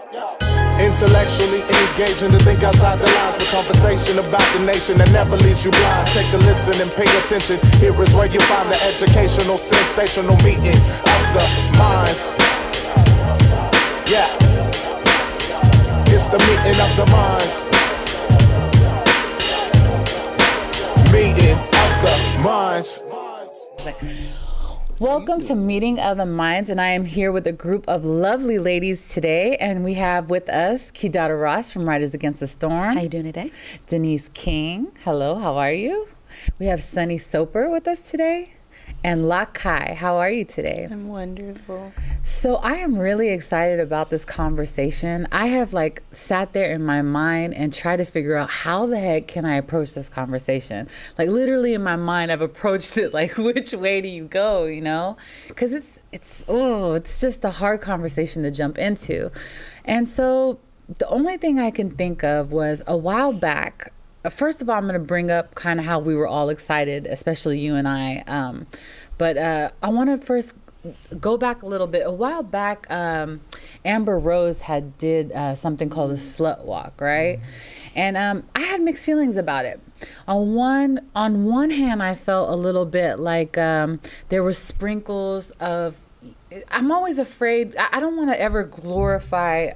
Intellectually engaging to think outside the lines with conversation about the nation that never leaves you blind. Take a listen and pay attention. Here is where you find the educational, sensational meeting of the minds. Yeah, it's the meeting of the minds. Meeting of the minds. Welcome to Meeting of the Minds, and I am here with a group of lovely ladies today, and we have with us Kidada Ross from Riders Against the Storm. How you doing today? Denise King. Hello, how are you? We have Sunny Soper with us today. And La Kai, how are you today? I'm wonderful. So I am really excited about this conversation. I have sat there in my mind and tried to figure out how the heck can I approach this conversation. Literally in my mind, I've approached it which way do you go, you know? Because it's just a hard conversation to jump into. And so the only thing I can think of was a while back. First of all, I'm going to bring up kind of how we were all excited, especially you and I. But I want to first go back a little bit. A while back, Amber Rose did something called a slut walk, right? And I had mixed feelings about it. On one hand, I felt a little bit like there were sprinkles of. I'm always afraid. I don't want to ever glorify.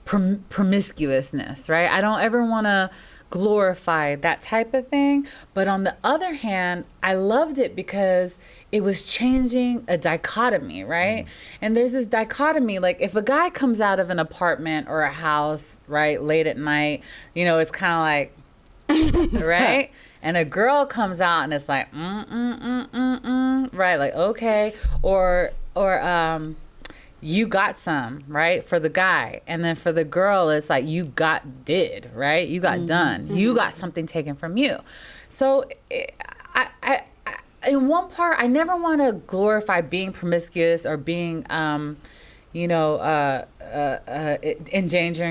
Promiscuousness, right? I don't ever want to glorify that type of thing. But on the other hand, I loved it because it was changing a dichotomy, right? And there's this dichotomy, if a guy comes out of an apartment or a house, right, late at night, it's kind of right? And a girl comes out and it's right? Okay. Or you got some, right, for the guy. And then for the girl, it's right? You got done. Mm-hmm. You got something taken from you. So I in one part, I never want to glorify being promiscuous or being, endangering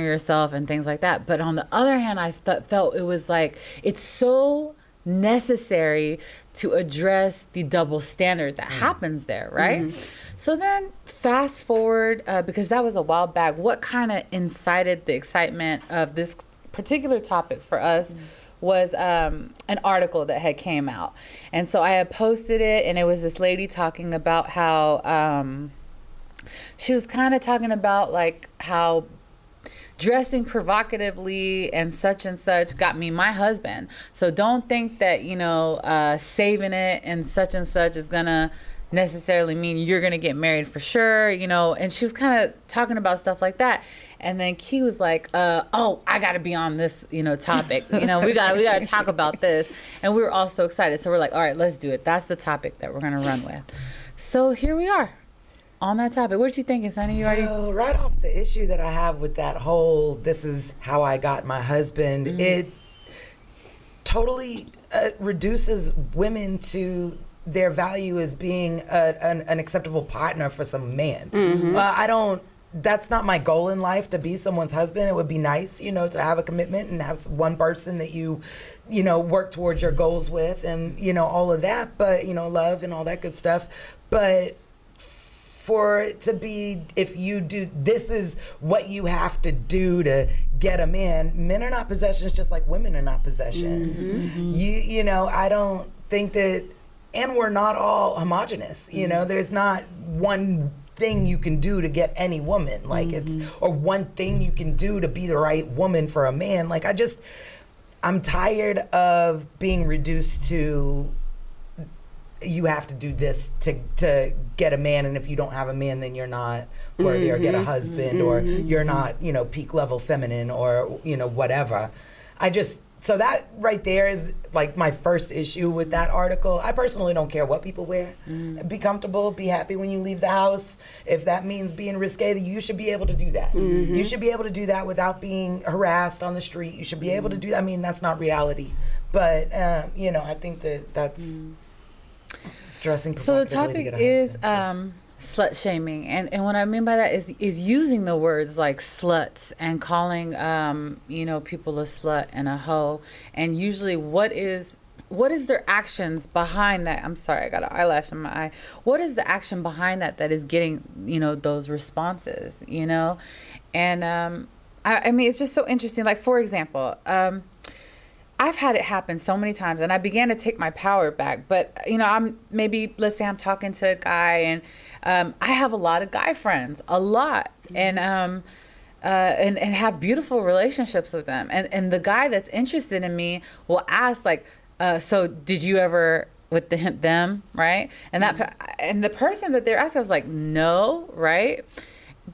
yourself and things like that. But on the other hand, I felt it was it's so necessary to address the double standard that happens there, right? Mm-hmm. So then fast forward, because that was a while back, what kind of incited the excitement of this particular topic for us was an article that had came out. And so I had posted it, and it was this lady talking about how she was kind of talking about how dressing provocatively and such got me my husband. So don't think that, saving it and such is gonna necessarily mean you're gonna get married for sure, and she was kind of talking about stuff like that. And then Key was like, I gotta be on this, topic. We gotta talk about this. And we were all so excited. So we're like, all right, let's do it. That's the topic that we're gonna run with. So here we are. On that topic, what you thinking, Sonny? So right off the issue that I have with that whole "this is how I got my husband," it totally reduces women to their value as being an acceptable partner for some man. Mm-hmm. That's not my goal in life, to be someone's husband. It would be nice, to have a commitment and have one person that you work towards your goals with, and all of that. But love and all that good stuff. But for it to be, if you do, this is what you have to do to get a man. Men are not possessions, just like women are not possessions. Mm-hmm. I don't think that, and we're not all homogenous. There's not one thing you can do to get any woman. Or one thing you can do to be the right woman for a man. I'm tired of being reduced to, you have to do this to get a man, and if you don't have a man, then you're not worthy, or get a husband, or you're not, peak level feminine, or, whatever. So that right there is my first issue with that article. I personally don't care what people wear. Be comfortable, be happy when you leave the house. If that means being risque, you should be able to do that. You should be able to do that without being harassed on the street. You should be able to do that. I mean, that's not reality. But, I think that's dressing. So the topic is slut shaming, and what I mean by that is using the words like sluts and calling people a slut and a hoe, and usually what is what is their actions behind that? I'm sorry, I got an eyelash in my eye. What is the action behind that is getting, those responses, And I mean, it's just so interesting. Like, for example, I've had it happen so many times, and I began to take my power back. But, let's say I'm talking to a guy, and I have a lot of guy friends, a lot. And have beautiful relationships with them. And the guy that's interested in me will ask, like, so did you ever with them, right? And and the person that they're asking, I was like, no, right?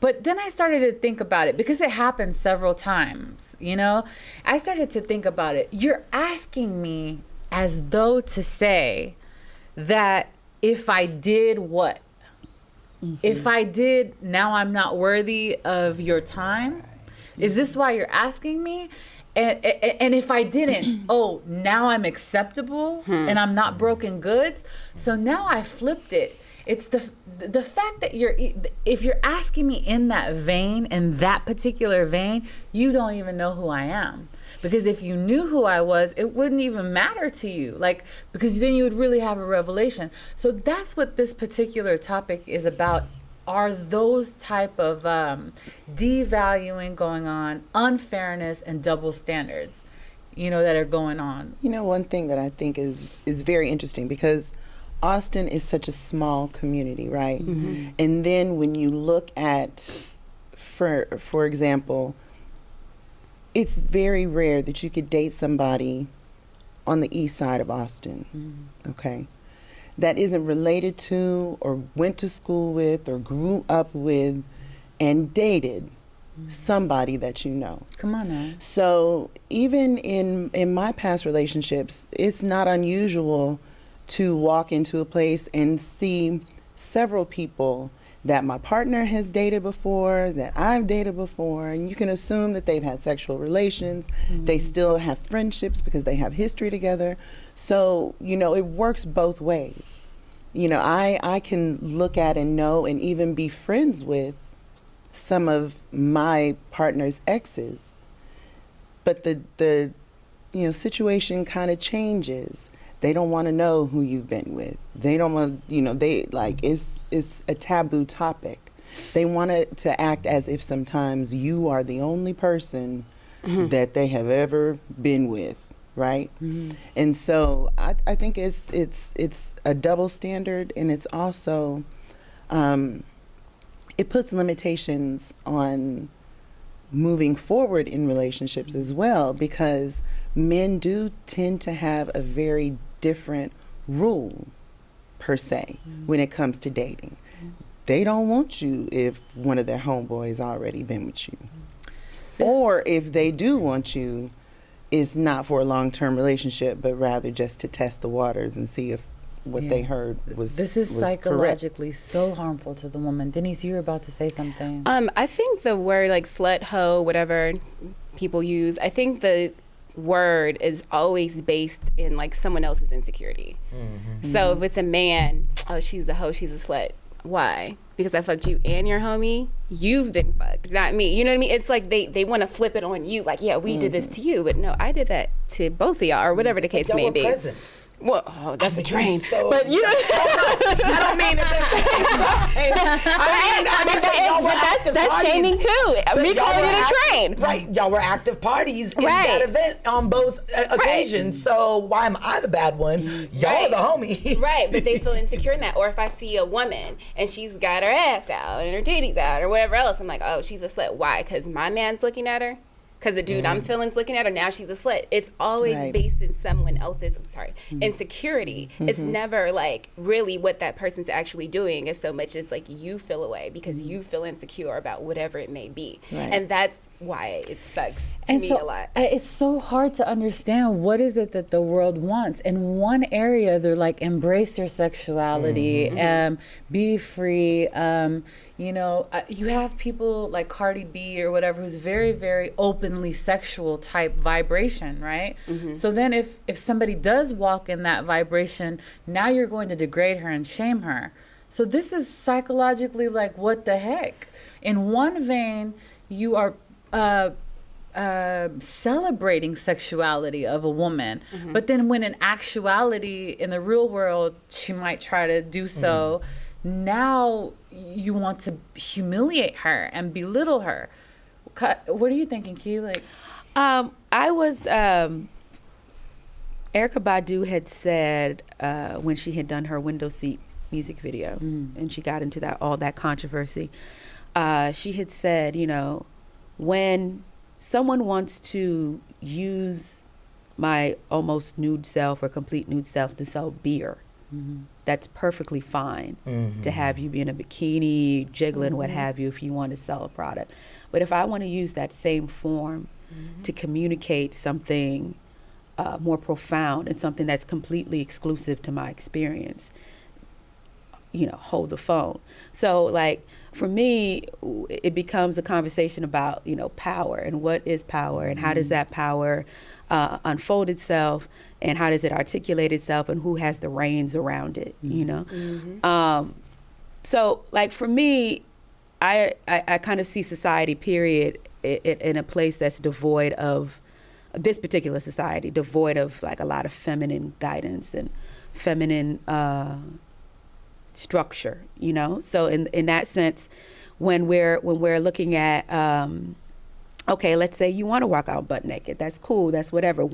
But then I started to think about it because it happened several times, I started to think about it. You're asking me as though to say that if I did what? Mm-hmm. If I did, now I'm not worthy of your time? Is this why you're asking me? And if I didn't, now I'm acceptable and I'm not broken goods. So now I flipped it. It's the fact that if you're asking me in that vein, in that particular vein, you don't even know who I am. Because if you knew who I was, it wouldn't even matter to you. Because then you would really have a revelation. So that's what this particular topic is about. Are those type of devaluing going on, unfairness and double standards, that are going on? One thing that I think is very interesting, because Austin is such a small community, right? Mm-hmm. And then when you look at, for example, it's very rare that you could date somebody on the east side of Austin, okay? That isn't related to or went to school with or grew up with and dated somebody that you know. Come on now. So even in my past relationships, it's not unusual to walk into a place and see several people that my partner has dated before, that I've dated before, and you can assume that they've had sexual relations. Mm-hmm. They still have friendships because they have history together. So, it works both ways. I can look at and know and even be friends with some of my partner's exes, but the situation kind of changes. They don't want to know who you've been with. They don't want, it's a taboo topic. They want to act as if sometimes you are the only person that they have ever been with, right? Mm-hmm. And so I think it's a double standard, and it's also, it puts limitations on moving forward in relationships as well, because men do tend to have a very different rule per se when it comes to dating. They don't want you if one of their homeboys already been with you. Or if they do want you, it's not for a long-term relationship, but rather just to test the waters and see if what they heard was This is was psychologically correct. so harmful to the woman. Denise, you were about to say something. I think the word like slut, hoe, whatever people use, I think the word is always based in like someone else's insecurity. Mm-hmm. So if it's a man, she's a hoe, she's a slut. Why? Because I fucked you and your homie. You've been fucked, not me. You know what I mean? It's like they want to flip it on you. Like, yeah, we did this to you, but no, I did that to both of y'all, or whatever the case may be. Present. Well, that's a train. So, but you know, I don't mean it. That's shaming too. Me calling it a train. Right, y'all were active parties in Right. that event on both occasions. So why am I the bad one? Y'all are the homie. Right, but they feel insecure in that. Or if I see a woman and she's got her ass out and her titties out or whatever else, I'm like, oh, she's a slut. Why? Because my man's looking at her. Because the dude I'm feeling's looking at her, now she's a slut. It's always based in someone else's, insecurity. It's never like really what that person's actually doing, as so much as like you feel away because you feel insecure about whatever it may be. Right. And that's why it sucks to me a lot. It's so hard to understand what is it that the world wants. In one area, they're like, embrace your sexuality, be free. You have people like Cardi B or whatever who's very, very openly sexual type vibration, right? Mm-hmm. So then if somebody does walk in that vibration, now you're going to degrade her and shame her. So this is psychologically like, what the heck? In one vein, you are celebrating sexuality of a woman, but then when in actuality in the real world she might try to do so, now you want to humiliate her and belittle her. What are you thinking, Key? Like, I was Erykah Badu had said when she had done her window seat music video and she got into all that controversy, she had said, you know, when someone wants to use my almost nude self or complete nude self to sell beer, that's perfectly fine to have you be in a bikini, jiggling, what have you, if you want to sell a product. But if I want to use that same form to communicate something more profound and something that's completely exclusive to my experience, you know, hold the phone. So like for me, it becomes a conversation about, you know, power and what is power and how does that power unfold itself and how does it articulate itself and who has the reins around it, you know? So like for me, I kind of see society, period, in a place that's devoid of, this particular society, devoid of like a lot of feminine guidance and feminine structure, you know? So in that sense, when we're looking at, okay, let's say you want to walk out butt naked. That's cool. That's whatever.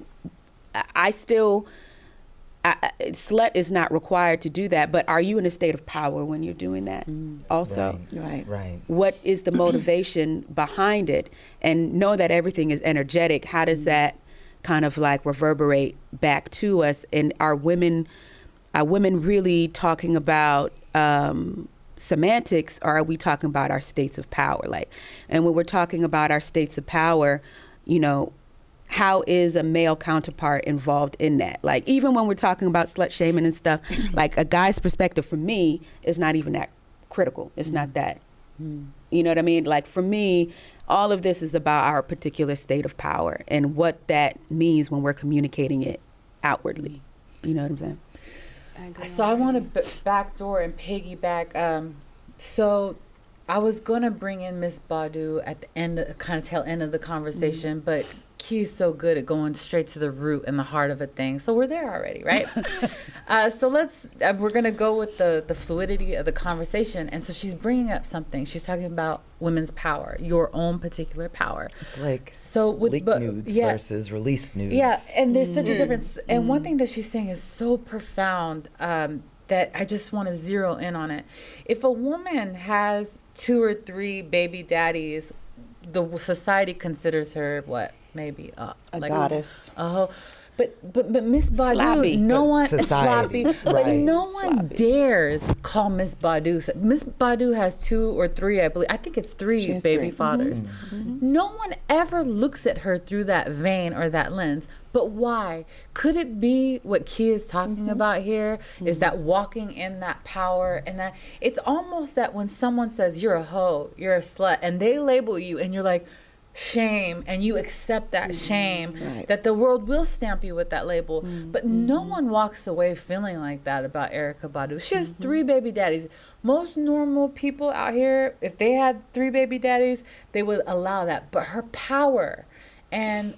Slut is not required to do that, but are you in a state of power when you're doing that also? Right. What is the motivation behind it? And know that everything is energetic. How does that kind of like reverberate back to us? And are women really talking about semantics, or are we talking about our states of power? Like, and when we're talking about our states of power, you know, how is a male counterpart involved in that? Like, even when we're talking about slut shaming and stuff, like a guy's perspective for me is not even that critical. It's not that, you know what I mean? Like for me, all of this is about our particular state of power and what that means when we're communicating it outwardly. You know what I'm saying? so I want to backdoor and piggyback. So I was going to bring in Miss Badu at the end, kind of tail end of the conversation, but Key's so good at going straight to the root and the heart of a thing. So we're there already, right? So we're going to go with the fluidity of the conversation. And so she's bringing up something. She's talking about women's power, your own particular power. It's like leaked nudes versus released nudes. Yeah, and there's such a difference. And one thing that she's saying is so profound that I just want to zero in on it. If a woman has 2 or 3 baby daddies, the society considers her what? Maybe a goddess. But Miss Badu, Sloppy. no one Society. sloppy, but Right. no one Sloppy. dares call Miss Badu. Miss Badu has 2 or 3, I believe. I think it's 3 She has baby 3. fathers. No one ever looks at her through that vein or that lens. But why? Could it be what Key is talking about here? Is that walking in that power, and that it's almost that when someone says you're a hoe, you're a slut, and they label you, and you're like, shame, and you accept that shame, Right. that the world will stamp you with that label. But no one walks away feeling like that about Erykah Badu. She has 3 baby daddies. Most normal people out here, if they had 3 baby daddies, they would allow that. But her power and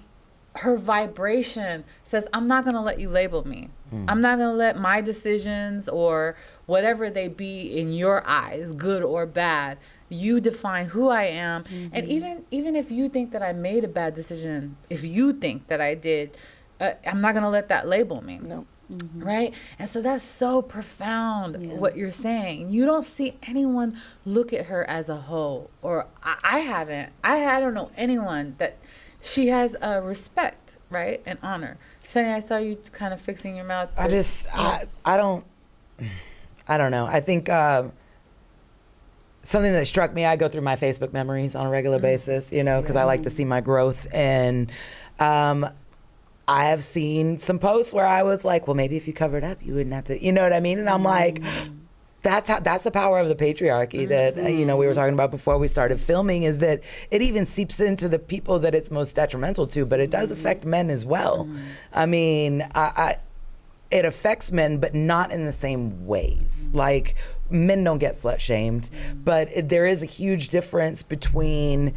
her vibration says, I'm not going to let you label me. I'm not going to let my decisions or whatever they be in your eyes, good or bad, you define who I am. And even if you think that I made a bad decision, if you think that I did, I'm not going to let that label me. No. Right? And so that's so profound what you're saying. You don't see anyone look at her as a hoe, or I haven't. I don't know anyone that she has respect, right? And honor. Sunny, I saw you kind of fixing your mouth. I don't know. I think something that struck me, I go through my Facebook memories on a regular basis, you know, because I like to see my growth. And I have seen some posts where I was like, well, maybe if you covered up, you wouldn't have to, you know what I mean? And I'm like, that's the power of the patriarchy that, you know, we were talking about before we started filming, is that it even seeps into the people that it's most detrimental to, but it does affect men as well. I mean, it affects men, but not in the same ways. Like, men don't get slut shamed, but there is a huge difference between,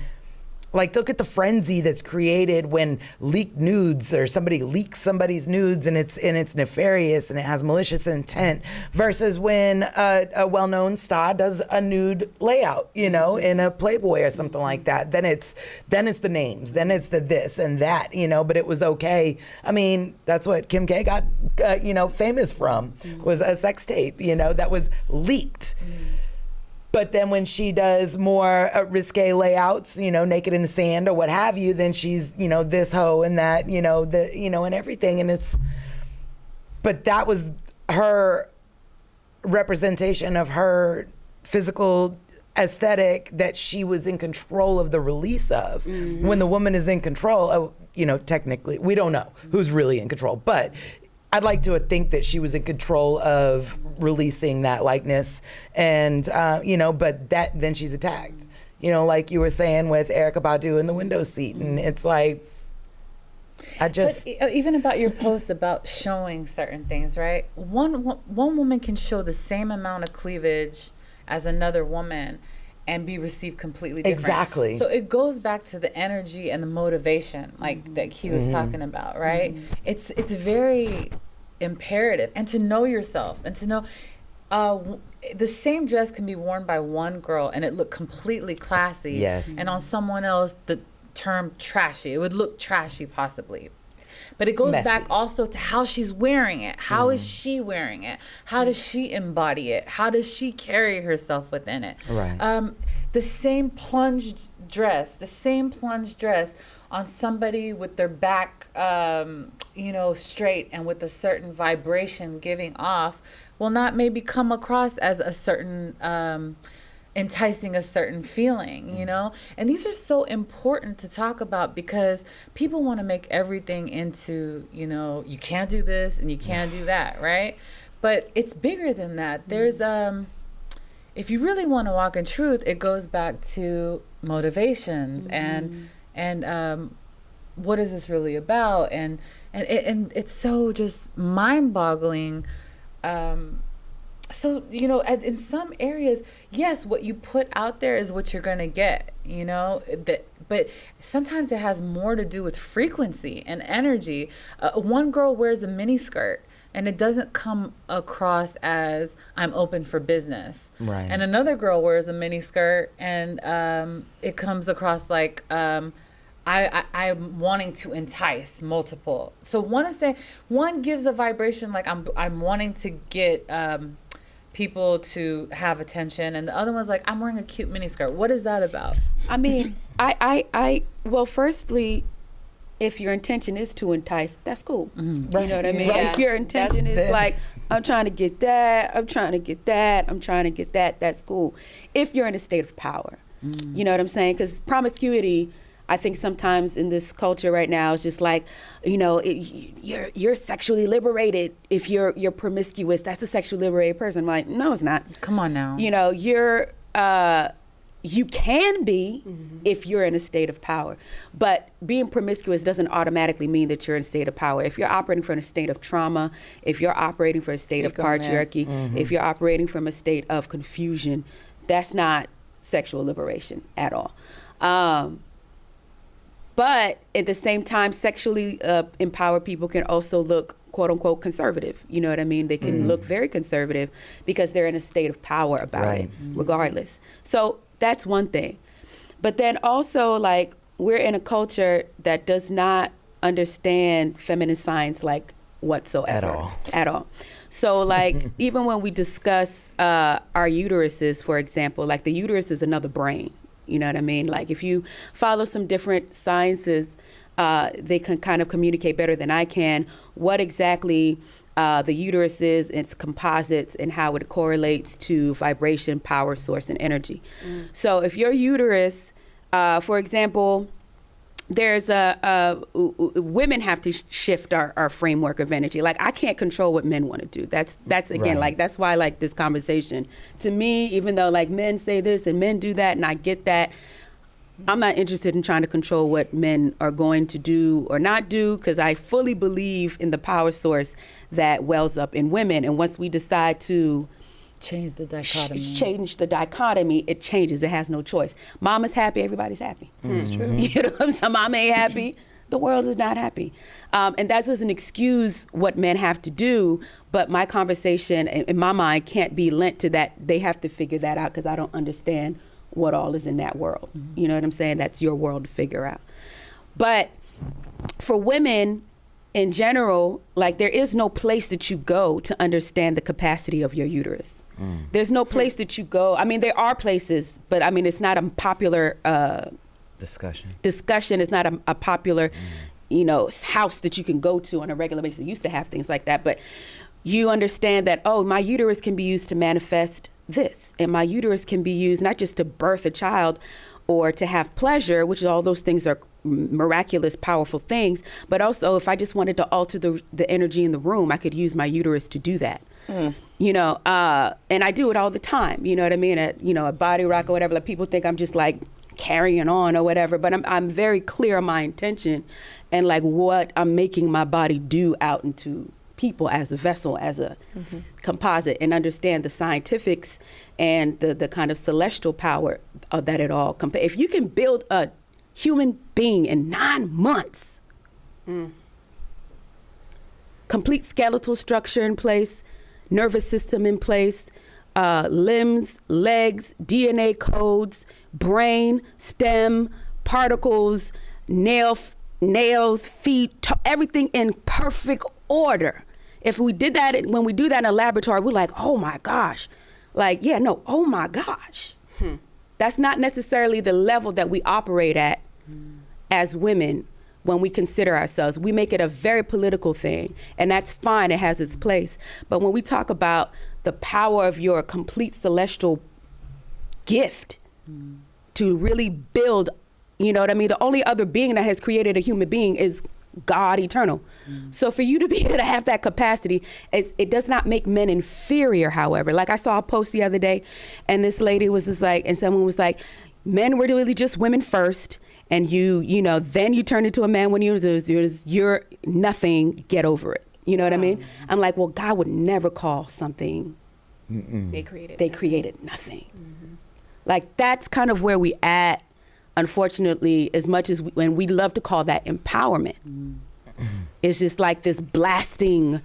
Like, look at the frenzy that's created when leaked nudes or somebody leaks somebody's nudes and it's nefarious and it has malicious intent, versus when a well-known star does a nude layout, you know, in a Playboy or something like that. Then it's the names, then it's the this and that, you know. But it was okay. I mean, that's what Kim K got, you know, famous from, was a sex tape, you know, that was leaked. But then when she does more risque layouts, you know, naked in the sand or what have you, then she's, you know, this hoe and that, you know, and everything. And but that was her representation of her physical aesthetic that she was in control of the release of. When the woman is in control, you know, technically, we don't know who's really in control, but I'd like to think that she was in control of releasing that likeness, and you know, but then she's attacked. You know, like you were saying with Erykah Badu in the window seat, and it's like, but even about your post about showing certain things, right? One woman can show the same amount of cleavage as another woman and be received completely different. Exactly. So it goes back to the energy and the motivation, like that Key was talking about, right? It's very imperative, and to know yourself, and to know the same dress can be worn by one girl and it look completely classy. Yes. And on someone else, the term trashy. It would look trashy possibly. But it goes back also to how she's wearing it. How is she wearing it? How does she embody it? How does she carry herself within it? Right. The same plunged dress on somebody with their back, you know, straight and with a certain vibration giving off will not maybe come across as a certain enticing a certain feeling, you know? And these are so important to talk about because people want to make everything into, you know, you can't do this and you can't do that, right? But it's bigger than that. There's if you really want to walk in truth, it goes back to motivations and what is this really about? And it's so just mind-boggling. So, you know, in some areas, yes, what you put out there is what you're going to get, you know, but sometimes it has more to do with frequency and energy. One girl wears a mini skirt and it doesn't come across as I'm open for business. Right. And another girl wears a mini skirt and it comes across like I'm wanting to entice multiple. So one gives a vibration like I'm wanting to get people to have attention, and the other one's like I'm wearing a cute miniskirt. What is that about? I mean, well, firstly, if your intention is to entice, that's cool. Right. You know what I mean? Yeah. If your intention is like, I'm trying to get that, I'm trying to get that, I'm trying to get that, that's cool. If you're in a state of power, you know what I'm saying? Because promiscuity, I think sometimes in this culture right now, it's just like, you know, you're sexually liberated if you're promiscuous. That's a sexually liberated person. I'm like, no, it's not. Come on now. You know, you can be if you're in a state of power, but being promiscuous doesn't automatically mean that you're in a state of power. If you're operating from a state of trauma, if you're operating from a state of patriarchy, if you're operating from a state of confusion, that's not sexual liberation at all. But at the same time, sexually empowered people can also look, quote unquote, conservative. You know what I mean? They can look very conservative because they're in a state of power about it, regardless. So that's one thing. But then also, like, we're in a culture that does not understand feminine science, like, whatsoever. At all. So, like, even when we discuss our uteruses, for example, like, the uterus is another brain. You know what I mean? Like, if you follow some different sciences, they can kind of communicate better than I can what exactly the uterus is, its composites, and how it correlates to vibration, power source, and energy. So if your uterus, for example, there's women have to shift our framework of energy. Like, I can't control what men want to do. That's again, like, that's why I like this conversation. To me, even though like men say this and men do that, and I get that, I'm not interested in trying to control what men are going to do or not do, because I fully believe in the power source that wells up in women. And once we decide to Change the dichotomy. Change the dichotomy. It changes. It has no choice. Mama's happy. Everybody's happy. That's true. You know what I'm saying? Mama ain't happy. The world is not happy. And that doesn't excuse what men have to do, but my conversation in my mind can't be lent to that. They have to figure that out because I don't understand what all is in that world. You know what I'm saying? That's your world to figure out. But for women in general, like there is no place that you go to understand the capacity of your uterus. There's no place that you go. I mean, there are places, but I mean, it's not a popular discussion. It's not a popular, house that you can go to on a regular basis. They used to have things like that, but you understand that, oh, my uterus can be used to manifest this, and my uterus can be used not just to birth a child or to have pleasure, which all those things are miraculous, powerful things, but also if I just wanted to alter the energy in the room, I could use my uterus to do that. And I do it all the time. You know what I mean? At a body rock or whatever, like people think I'm just like carrying on or whatever, but I'm very clear on my intention and like what I'm making my body do out into people as a vessel, as a composite, and understand the scientifics and the kind of celestial power that it all if you can build a human being in 9 months, complete skeletal structure in place, nervous system in place, limbs, legs, DNA codes, brain, stem, particles, nails, feet, everything in perfect order. If we did that, when we do that in a laboratory, we're like, oh my gosh. Oh my gosh. That's not necessarily the level that we operate at as women when we consider ourselves. We make it a very political thing, and that's fine, it has its place. But when we talk about the power of your complete celestial gift to really build, you know what I mean? The only other being that has created a human being is God eternal. So for you to be able to have that capacity, it does not make men inferior, however. Like I saw a post the other day, and this lady was just like, and someone was like, men were really just women first, and then you turn into a man when you're nothing, get over it. You know what I mean? I'm like, well, God would never call something they created nothing. Like that's kind of where we at, unfortunately, as much as when we love to call that empowerment. It's just like this blasting,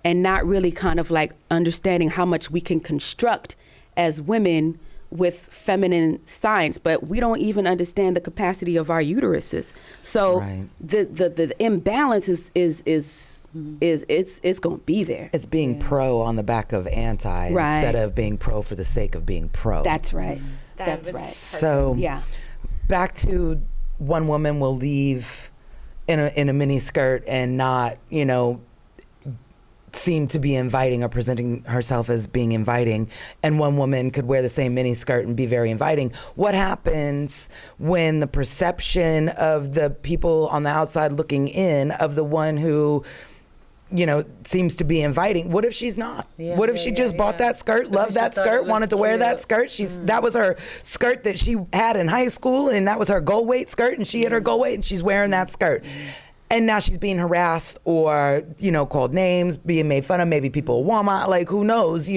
and not really kind of like understanding how much we can construct as women with feminine science, but we don't even understand the capacity of our uteruses. So the imbalance is it's going to be there. It's being pro on the back of anti instead of being pro for the sake of being pro. That's right. That's right. So back to one woman will leave in a mini skirt and not, seem to be inviting or presenting herself as being inviting, and one woman could wear the same mini skirt and be very inviting. What happens when the perception of the people on the outside looking in of the one who seems to be inviting, what if she's not? What if she just bought that skirt, loved that skirt, wanted to wear that skirt? That was her skirt that she had in high school, and that was her goal weight skirt, and she hit her goal weight, and she's wearing that skirt. And now she's being harassed or, called names, being made fun of, maybe people at Walmart, like who knows,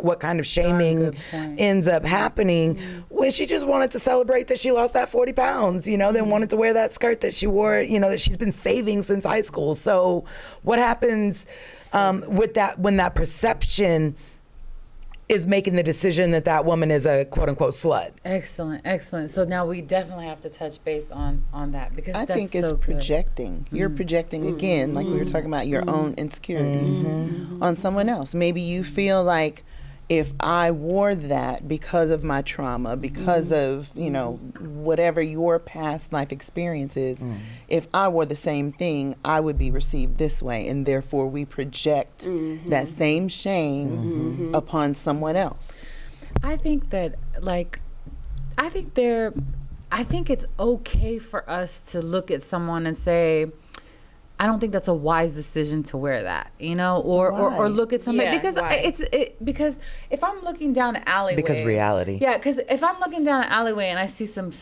what kind of shaming ends up happening when she just wanted to celebrate that she lost that 40 pounds, then wanted to wear that skirt that she wore, that she's been saving since high school. So what happens with that when that perception is making the decision that woman is a quote unquote slut? Excellent. So now we definitely have to touch base on that, because I think it's projecting. You're projecting again, like we were talking about, your own insecurities on someone else. Maybe you feel like, if I wore that because of my trauma, because of, whatever your past life experience is, if I wore the same thing, I would be received this way. And therefore we project that same shame upon someone else. I think that, I think it's okay for us to look at someone and say, I don't think that's a wise decision to wear that, or look at somebody, because if I'm looking down an alleyway, because reality. Yeah, because if I'm looking down an alleyway and I see some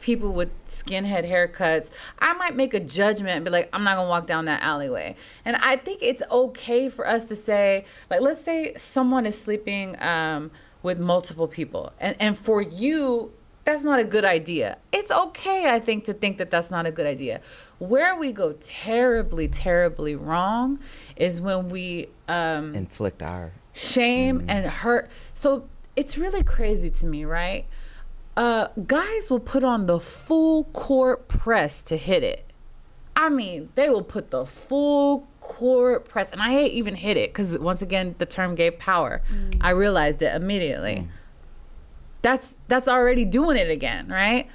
people with skinhead haircuts, I might make a judgment and be like, I'm not gonna walk down that alleyway. And I think it's okay for us to say, like, let's say someone is sleeping with multiple people, and for you, that's not a good idea. It's okay, I think, to think that that's not a good idea. Where we go terribly, terribly wrong is when we inflict our shame and hurt. So it's really crazy to me, right? Guys will put on the full court press to hit it. I mean, they will put the full court press, and I hate even hit it because once again, the term gave power. I realized it immediately. That's already doing it again, right?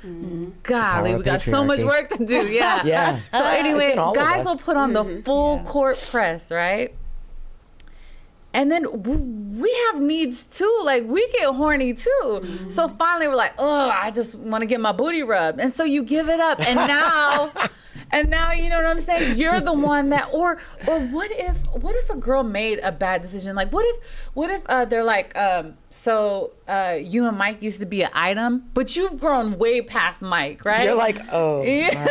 Golly, we got so much work to do. Yeah. Yeah. So anyway, guys will will put on the full court press, right? And then we have needs too. Like, we get horny too. So finally we're like, oh, I just want to get my booty rubbed. And so you give it up. And now, you know what I'm saying? You're the one that, or what if a girl made a bad decision? Like, what if they're like, so you and Mike used to be an item, but you've grown way past Mike, right? You're like, oh, yeah.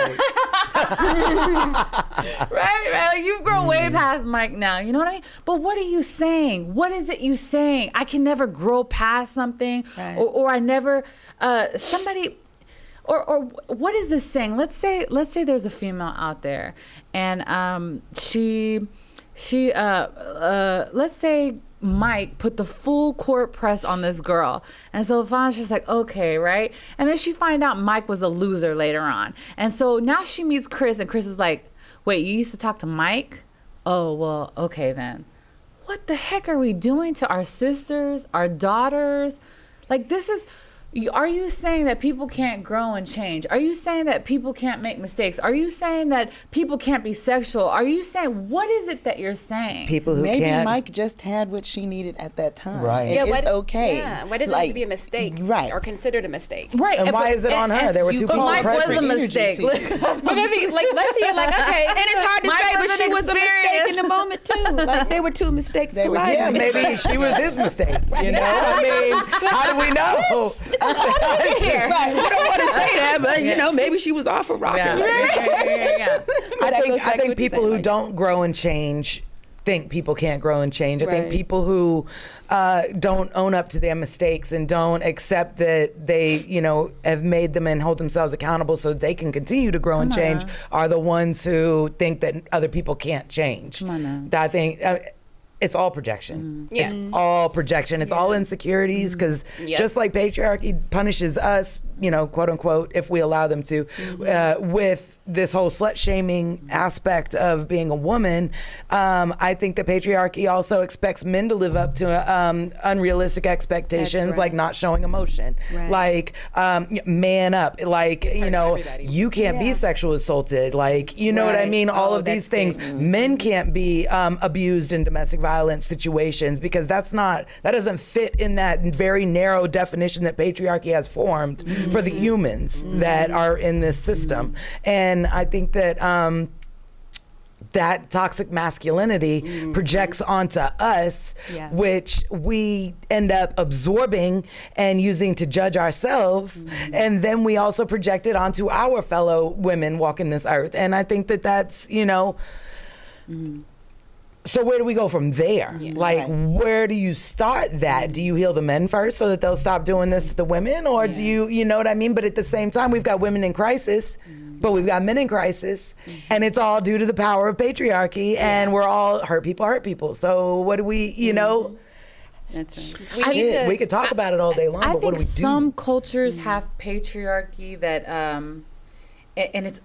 right? Like, you've grown way past Mike now. You know what I mean? But what are you saying? What is it you saying? I can never grow past something, right. or I never somebody. Or what is this saying? Let's say there's a female out there, and she let's say Mike put the full court press on this girl, and so finally she's like, okay, right? And then she find out Mike was a loser later on, and so now she meets Chris, and Chris is like, wait, you used to talk to Mike? Oh, well, okay then. What the heck are we doing to our sisters, our daughters? Like, this is. Are you saying that people can't grow and change? Are you saying that people can't make mistakes? Are you saying that people can't be sexual? Are you saying, what is it that you're saying? People who Maybe can't. Mike just had what she needed at that time. Right. And Yeah, it's okay. Yeah, why does it have to be a mistake? Right. Or considered a mistake? Right. And why is it on her? There were two But people Mike was present. a mistake. Energy to you. But maybe, like, let's say you're like, okay. And it's hard to Mike say, was but an she was a mistake in experience. the moment too. Like, they were two mistakes They were colliding. Yeah, maybe she was his mistake. You know, I mean, how do we know? Right. We don't want to say that, but you know, maybe she was off a rocker. Yeah. I think people who don't grow and change think people can't grow and change. I think Right. people who don't own up to their mistakes and don't accept that they, you know, have made them and hold themselves accountable so they can continue to grow and change are the ones who think that other people can't change. I think it's all projection. Yeah. It's all projection. It's all insecurities because just like patriarchy punishes us, you know, quote unquote, if we allow them to, with this whole slut shaming aspect of being a woman, I think the patriarchy also expects men to live up to unrealistic expectations, right. like not showing emotion, Right. like man up, like, you know, everybody. you can't be sexual assaulted, like, you know what I Right. mean? All Oh, of these that's big. things. Men can't be abused in domestic violence situations because that doesn't fit in that very narrow definition that patriarchy has formed for the humans that are in this system. And I think that that toxic masculinity projects onto us, Yeah. which we end up absorbing and using to judge ourselves. And then we also project it onto our fellow women walking this earth. And I think that that's, you know, so where do we go from there? Like, where do you start that? Do you heal the men first so that they'll stop doing this to the women? Or do you know what I mean? But at the same time, we've got women in crisis, but we've got men in crisis. And it's all due to the power of patriarchy. And we're all hurt people. So what do we, you know? That's right. Shit, we could talk about it all day long, I but what do we think do? some cultures have patriarchy that, and it's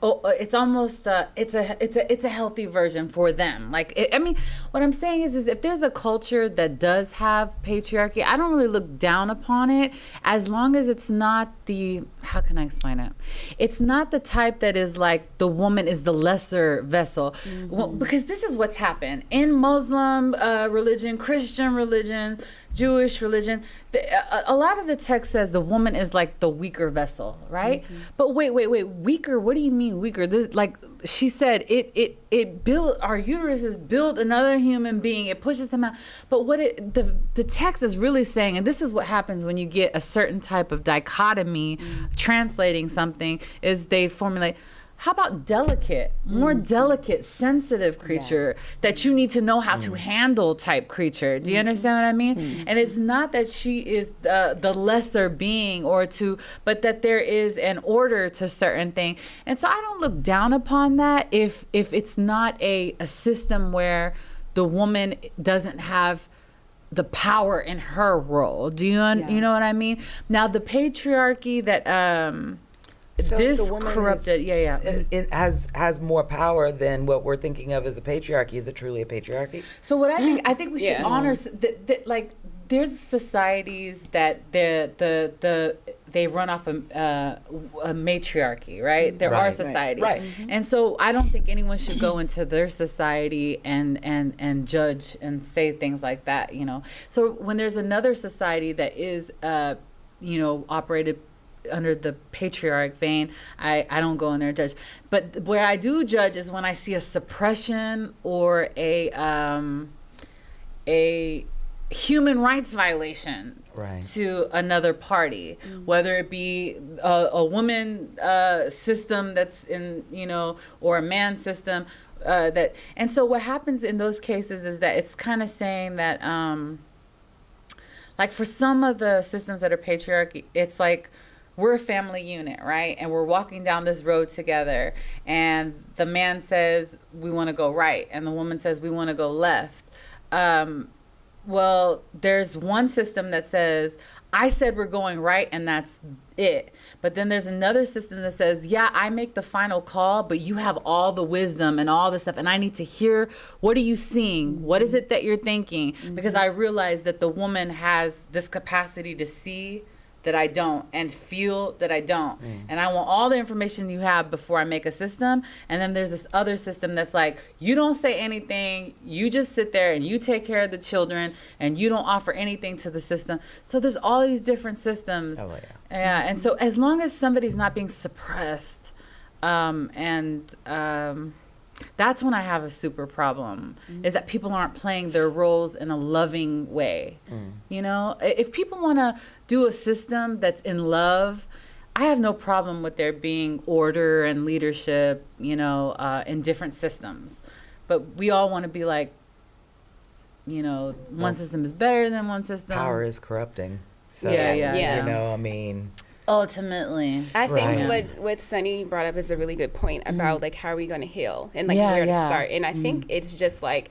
almost it's a healthy version for them. Like, I mean, what I'm saying is if there's a culture that does have patriarchy, I don't really look down upon it as long as it's not the, how can I explain it? It's not the type that is like the woman is the lesser vessel. Well, because this is what's happened in Muslim religion, Christian religion. Jewish religion, a lot of the text says the woman is like the weaker vessel, right? But wait, weaker? What do you mean weaker? This, like she said, it build our uteruses build another human being. It pushes them out. But what the text is really saying, and this is what happens when you get a certain type of dichotomy translating something, is they formulate. How about delicate, more delicate, sensitive creature that you need to know how to handle type creature? Do you understand what I mean? And it's not that she is the lesser being but that there is an order to certain thing. And so I don't look down upon that if it's not a system where the woman doesn't have the power in her role. Do you know what I mean? Now the patriarchy that So this the woman corrupted, it has more power than what we're thinking of as a patriarchy. Is it truly a patriarchy? So what I think we should honor that like there's societies that they run off a matriarchy, right? There are societies, right. And so I don't think anyone should go into their society and judge and say things like that, you know. So when there's another society that is operated under the patriarch vein, I don't go in there and judge. But where I do judge is when I see a suppression or a human rights violation to another party, whether it be a woman system that's in, or a man system and so what happens in those cases is that it's kind of saying that like for some of the systems that are patriarchy, it's like we're a family unit, right? And we're walking down this road together, and the man says we want to go right, and the woman says we want to go left. Well, there's one system that says I said we're going right, and that's it. But then there's another system that says, yeah, I make the final call, but you have all the wisdom and all this stuff, and I need to hear, what are you seeing? What is it that you're thinking? Because I realize that the woman has this capacity to see that I don't and feel that I don't. And I want all the information you have before I make a system. And then there's this other system that's like, you don't say anything, you just sit there and you take care of the children and you don't offer anything to the system. So there's all these different systems. And so as long as somebody's not being suppressed, that's when I have a super problem, is that people aren't playing their roles in a loving way. If people want to do a system that's in love, I have no problem with there being order and leadership, in different systems. But we all want to be like, one system is better than one system. Power is corrupting. So, ultimately, I think what Sunny brought up is a really good point about like how are we going to heal and like where to start. And I think it's just like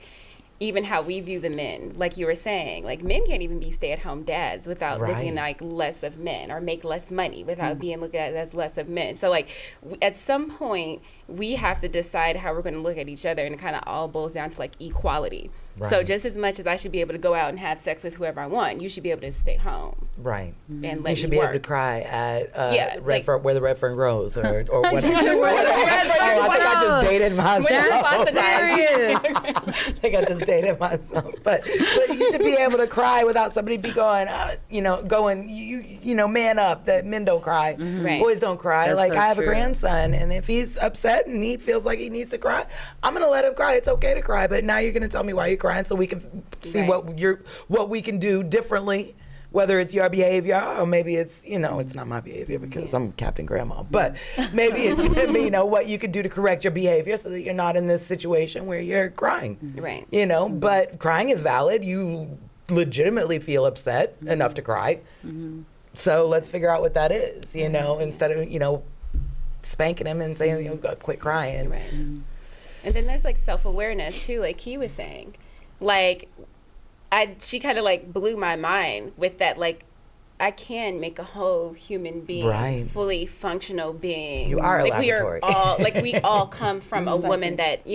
even how we view the men, like you were saying, like men can't even be stay-at-home dads without looking like less of men, or make less money without being looked at as less of men. So like at some point we have to decide how we're going to look at each other, and it kind of all boils down to like equality. So just as much as I should be able to go out and have sex with whoever I want, you should be able to stay home. And let you should me be work. able to cry at where the red fern grows, or whatever. I think I just dated myself. I think I just dated myself. But you should be able to cry without somebody be going, man up. That men don't cry, boys don't cry. That's like so I have true. a grandson, and if he's upset and he feels like he needs to cry, I'm gonna let him cry. It's okay to cry, but now you're gonna tell me why you're crying, so we can see what we can do differently. Whether it's your behavior, or maybe it's, it's not my behavior because I'm Captain Grandma, but maybe it's, what you could do to correct your behavior so that you're not in this situation where you're crying. But crying is valid. You legitimately feel upset enough to cry. So let's figure out what that is, instead of, spanking him and saying, quit crying. And then there's like self-awareness too, like he was saying. Like, she kind of like blew my mind with that, like, I can make a whole human being, fully functional being. You are a laboratory. We are all, like, we all come from a woman that,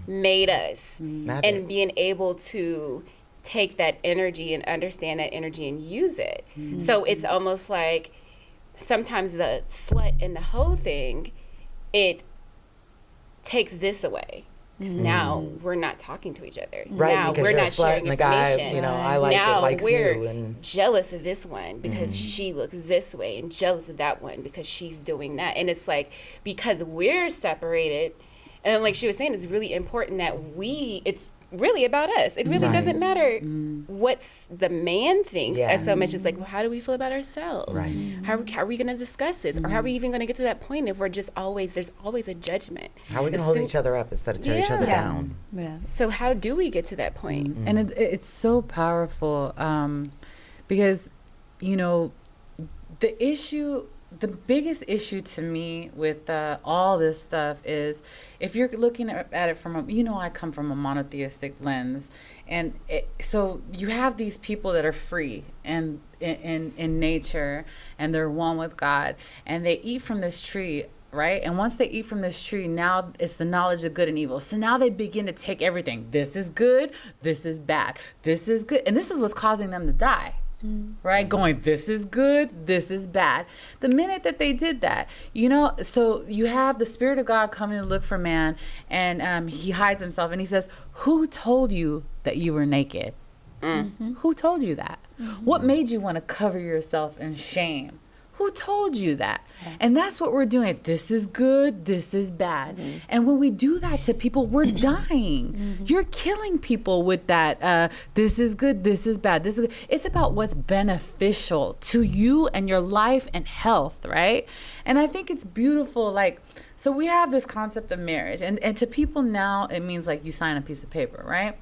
made us. Magic. And being able to take that energy and understand that energy and use it. So it's almost like sometimes the slut and the hoe thing, it takes this away. 'Cause now we're not talking to each other. Right, now because we're you're a not slut sharing and the guy, information. you know, I like now it, likes we're you. And jealous of this one because she looks this way, and jealous of that one because she's doing that. And it's like, because we're separated, and like she was saying, it's really important that it's really about us. It really doesn't matter what's the man thinks as so much as like, well, how do we feel about ourselves? Right. How are we going to discuss this? Or how are we even going to get to that point if we're just there's always a judgment? how are we going to hold each other up instead of tear each other Yeah. down? Yeah. So how do we get to that point? And it's so powerful because, you know, the biggest issue to me with all this stuff is if you're looking at it from I come from a monotheistic lens, and so you have these people that are free and in nature, and they're one with God, and they eat from this tree. Right? And once they eat from this tree, now it's the knowledge of good and evil. So now they begin to take everything. This is good. This is bad. This is good. And this is what's causing them to die. Right? Going, this is good. This is bad. The minute that they did that, so you have the Spirit of God coming to look for man, and he hides himself, and he says, who told you that you were naked? Who told you that? What made you want to cover yourself in shame? Who told you that? And that's what we're doing. This is good. This is bad. And when we do that to people, we're dying. You're killing people with that. This is good. This is bad. This is good. It's about what's beneficial to you and your life and health, right? And I think it's beautiful. Like, so we have this concept of marriage, and to people now, it means like you sign a piece of paper, right?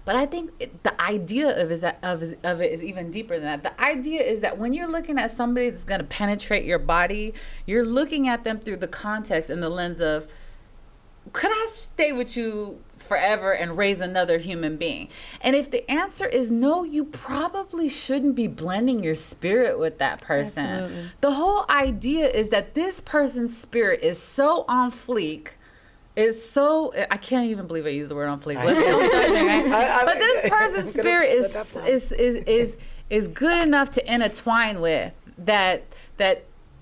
But I think the idea of it is even deeper than that. The idea is that when you're looking at somebody that's going to penetrate your body, you're looking at them through the context and the lens of, could I stay with you forever and raise another human being? And if the answer is no, you probably shouldn't be blending your spirit with that person. Absolutely. The whole idea is that this person's spirit is so on fleek. I can't even believe I used the word on fleek. Let's don't judge me, right? But this person's spirit is good enough to intertwine with that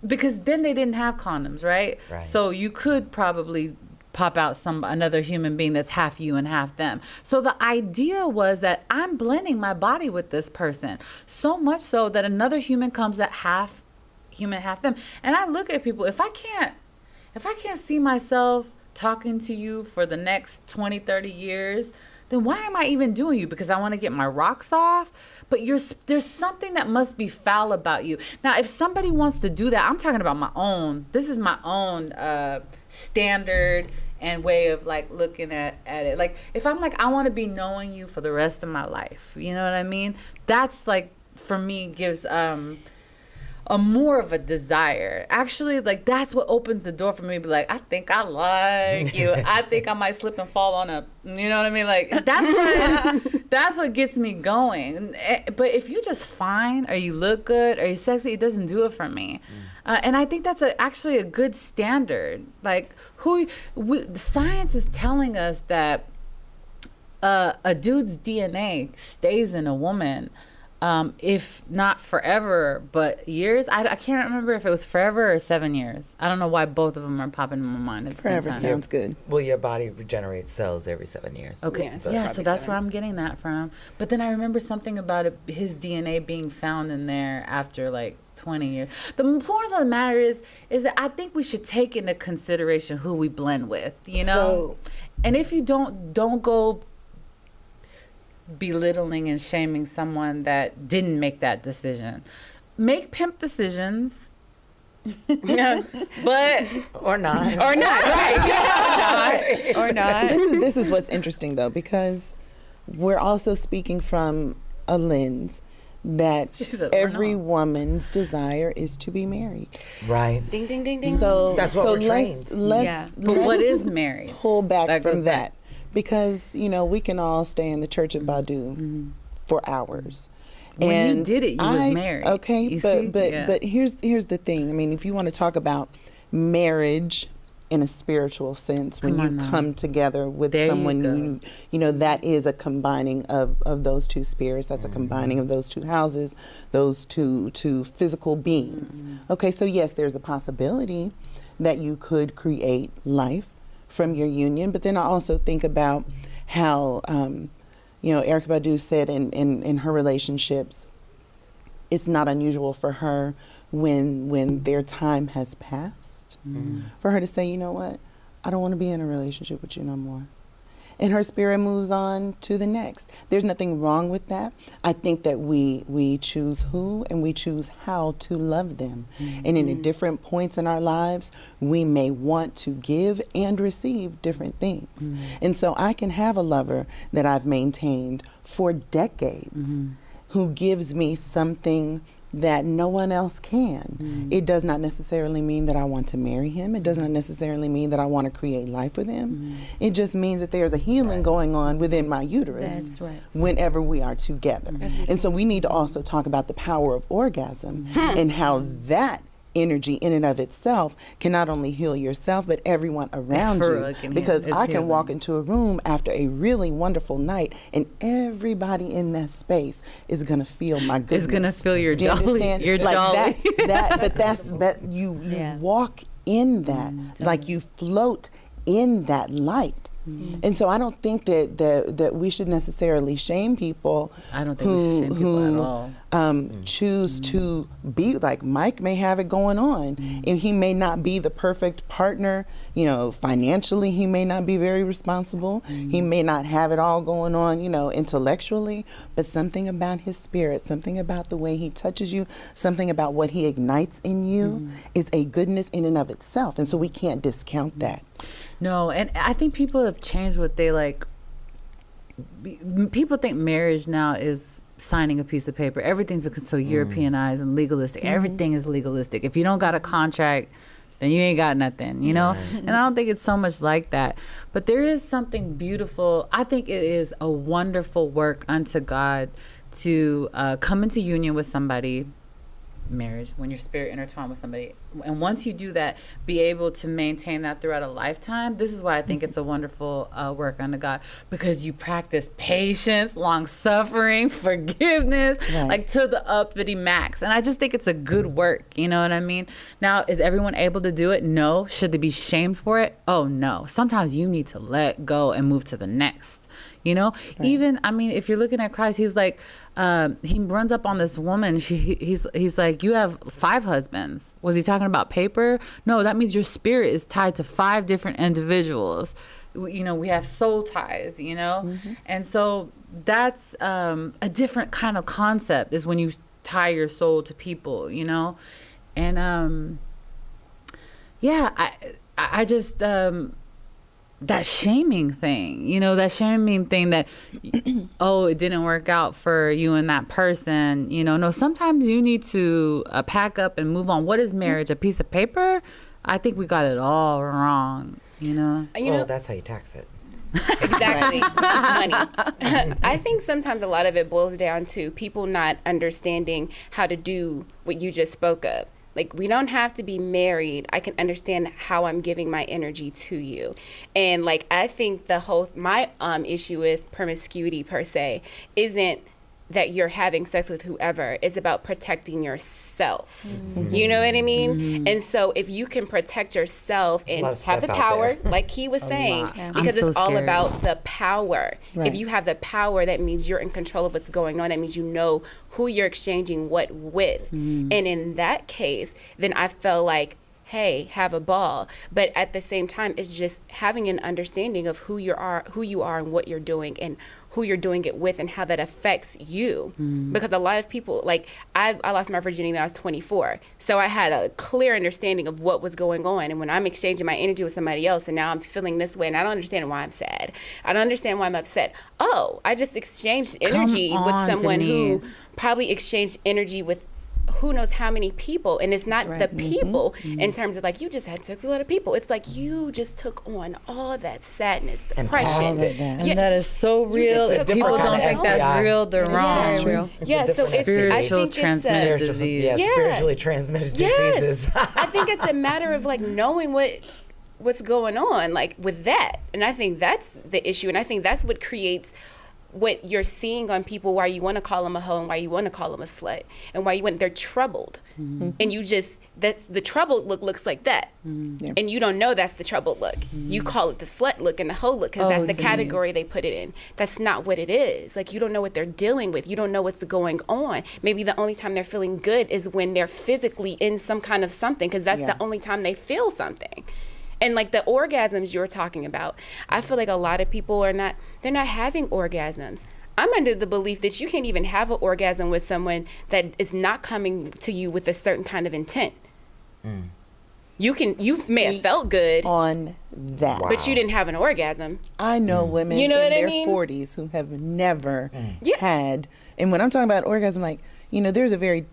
because then they didn't have condoms, right? So you could probably pop out another human being that's half you and half them. So the idea was that I'm blending my body with this person, so much so that another human comes at half human, half them. And I look at people, if I can't see myself talking to you for the next 20, 30 years, then why am I even doing you? Because I want to get my rocks off? But there's something that must be foul about you. Now, if somebody wants to do that, I'm talking about this is my own standard and way of like looking at it. Like if I'm like, I want to be knowing you for the rest of my life, you know what I mean? That's like, for me, gives a more of a desire. Actually, like that's what opens the door for me to be like, I think I like you. I think I might slip and fall on you know what I mean? Like that's what gets me going. But if you're just fine, or you look good, or you're sexy, it doesn't do it for me. And I think that's actually a good standard. Like science is telling us that a dude's DNA stays in a woman. If not forever, but years. I can't remember if it was forever or 7 years. I don't know why both of them are popping in my mind at the same Forever time. sounds good. Well, your body regenerates cells every 7 years. Okay, Yeah, so yeah, it's so probably that's 7. where I'm getting that from. But then I remember something about his DNA being found in there after like 20 years. The point of the matter is that I think we should take into consideration who we blend with, you know? And if you don't go belittling and shaming someone that didn't make that decision. Make pimp decisions. But or not, right? Or not. This is what's interesting though, because we're also speaking from a lens that every woman's desire is to be married. Right. Ding, ding, ding, ding. So that's what we're trained. Let's But what is married? Pull back from goes that. Because, we can all stay in the Church of Badu for hours. When you did it, you was married. Okay, but here's the thing. I mean, if you want to talk about marriage in a spiritual sense, when you come together with someone, that is a combining of those two spirits. That's a combining of those two houses, those two physical beings. Okay, so yes, there's a possibility that you could create life from your union. But then I also think about how, Erykah Badu said in her relationships, it's not unusual for her when their time has passed, for her to say, you know what, I don't want to be in a relationship with you no more. And her spirit moves on to the next. There's nothing wrong with that. I think that we choose who and we choose how to love them. And in at different points in our lives, we may want to give and receive different things. And so I can have a lover that I've maintained for decades who gives me something that no one else can. It does not necessarily mean that I want to marry him. It does not necessarily mean that I want to create life with him. It just means that there's a healing going on within my uterus whenever we are together. And so we need to also talk about the power of orgasm and how that energy in and of itself can not only heal yourself but everyone around you, because I can walk into a room after a really wonderful night and everybody in that space is gonna feel my goodness. It's gonna feel your jolly. Your like jolly. But you walk in that, like you float in that light. And so I don't think that we should necessarily shame people. I don't think we should shame people at all. Choose to be like Mike may have it going on, and he may not be the perfect partner. Financially, he may not be very responsible. He may not have it all going on, intellectually. But something about his spirit, something about the way he touches you, something about what he ignites in you, is a goodness in and of itself. And so we can't discount that. No, and I think people have changed what they like. People think marriage now is signing a piece of paper. Everything's become so Europeanized and legalistic. Everything is legalistic. If you don't got a contract, then you ain't got nothing, And I don't think it's so much like that. But there is something beautiful. I think it is a wonderful work unto God to come into union with somebody, marriage, when your spirit intertwined with somebody, and once you do that, be able to maintain that throughout a lifetime. This is why I think it's a wonderful work unto God, because you practice patience, long suffering, forgiveness, like to the uppity max. And I just think it's a good work. You know what I mean? Now, is everyone able to do it? No. Should they be shamed for it? Oh no. Sometimes you need to let go and move to the next. Even, if you're looking at Christ, he's like, he runs up on this woman. He's like, you have 5 husbands. Was he talking about paper? No, that means your spirit is tied to 5 different individuals. We have soul ties, And so that's a different kind of concept, is when you tie your soul to people, And I just that shaming thing, that, oh, it didn't work out for you and that person, no, sometimes you need to pack up and move on. What is marriage? A piece of paper? I think we got it all wrong, That's how you tax it. Exactly. Money. I think sometimes a lot of it boils down to people not understanding how to do what you just spoke of. Like, we don't have to be married. I can understand how I'm giving my energy to you. And like, I think my issue with promiscuity per se isn't that you're having sex with whoever. It's about protecting yourself. You know what I mean? And so if you can protect yourself and have the power, like he was saying, because it's all about the power. Right. If you have the power, that means you're in control of what's going on. That means you know who you're exchanging what with. And in that case, then I felt like, hey, have a ball. But at the same time, it's just having an understanding of who you are and what you're doing and who you're doing it with and how that affects you. Because a lot of people, like, I lost my virginity when I was 24. So I had a clear understanding of what was going on. And when I'm exchanging my energy with somebody else and now I'm feeling this way and I don't understand why I'm sad. I don't understand why I'm upset. Oh, I just exchanged energy with someone who probably exchanged energy with who knows how many people, and it's not the people in terms of like you just had sex with a lot of people. It's like you just took on all that sadness, depression, and that is so real. If people don't think that's real, they're wrong. Yeah, so it's spiritual transmitted disease. Yeah, spiritually transmitted diseases. I think it's a matter of like knowing what's going on, like with that, and I think that's the issue, and I think that's what creates what you're seeing on people, why you want to call them a hoe and why you want to call them a slut and why they're troubled. And you just that's the troubled look looks like that. Yeah. And you don't know that's the troubled look. You call it the slut look and the hoe look because that's the category they put it in. That's not what it is. Like, you don't know what they're dealing with. You don't know what's going on. Maybe the only time they're feeling good is when they're physically in some kind of something, because that's the only time they feel something. And like the orgasms you were talking about, I feel like a lot of people they're not having orgasms. I'm under the belief that you can't even have an orgasm with someone that is not coming to you with a certain kind of intent. You may have felt good on that, but you didn't have an orgasm. I know women in what I their mean? 40s who have never had, and when I'm talking about orgasm, like, there's a very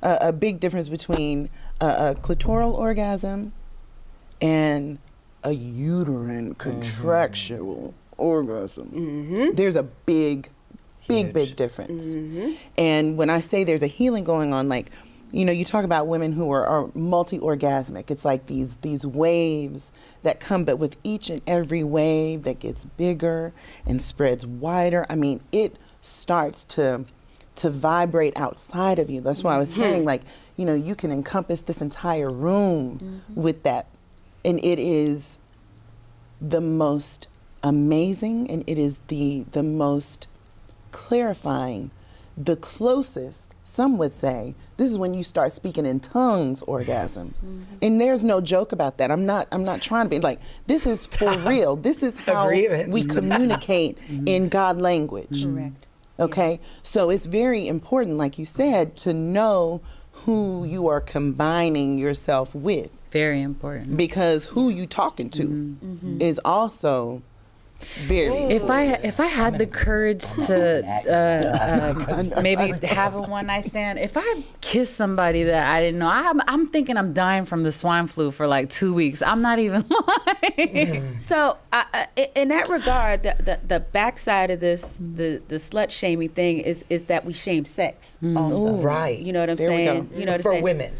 a big difference between a clitoral orgasm and a uterine contractual orgasm. There's a big difference. And when I say there's a healing going on, like, you talk about women who are multi-orgasmic. It's like these waves that come, but with each and every wave that gets bigger and spreads wider, I mean, it starts to vibrate outside of you. That's why I was saying, like, you can encompass this entire room with that. And it is the most amazing, and it is the most clarifying, the closest, some would say, this is when you start speaking in tongues orgasm. And there's no joke about that. I'm not trying to be like, this is for real. This is how we communicate in God language. Correct. Okay? So it's very important, like you said, to know who you are combining yourself with. Very important. Because who you talking to is also very. If I had the courage to maybe have a one night stand, if I kissed somebody that I didn't know, I'm thinking I'm dying from the swine flu for like 2 weeks. I'm not even lying. So in that regard, the backside of this, the slut shaming thing is that we shame sex also. Ooh, right. You know what I'm There we saying? go. You know what I'm For saying? women.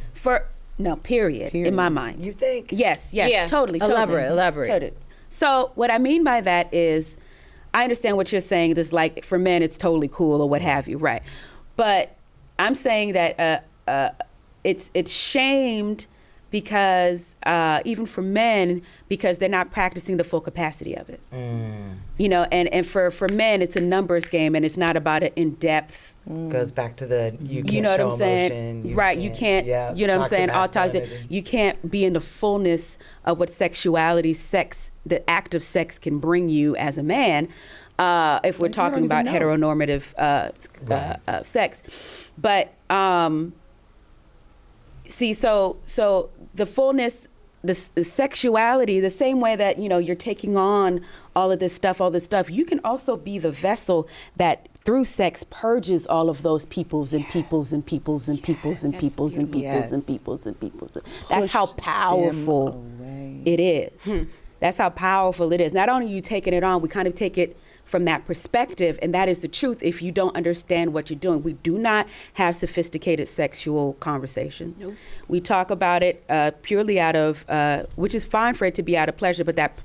Period, in my mind. You think? Yes, Yeah. totally. Elaborate. Totally. So what I mean by that is, I understand what you're saying. There's like, for men, it's totally cool or what have you, right? But I'm saying that it's shamed because even for men, because they're not practicing the full capacity of it. And for men, it's a numbers game, and it's not about an in-depth. Goes back to the you can't know what show I'm saying? emotion. Right, you can't, you know what I'm saying? All toxic. You can't be in the fullness of what sexuality, the act of sex can bring you as a man, if we're talking about heteronormative sex. But see, so the fullness, the sexuality, the same way that, you're taking on all this stuff, you can also be the vessel that through sex purges all of those peoples and peoples and peoples and peoples and peoples and peoples and peoples and peoples. That's how powerful it is. That's how powerful it is. Not only are you taking it on, we kind of take it from that perspective, and that is the truth if you don't understand what you're doing. We do not have sophisticated sexual conversations. Nope. We talk about it purely out of, which is fine for it to be out of pleasure, but that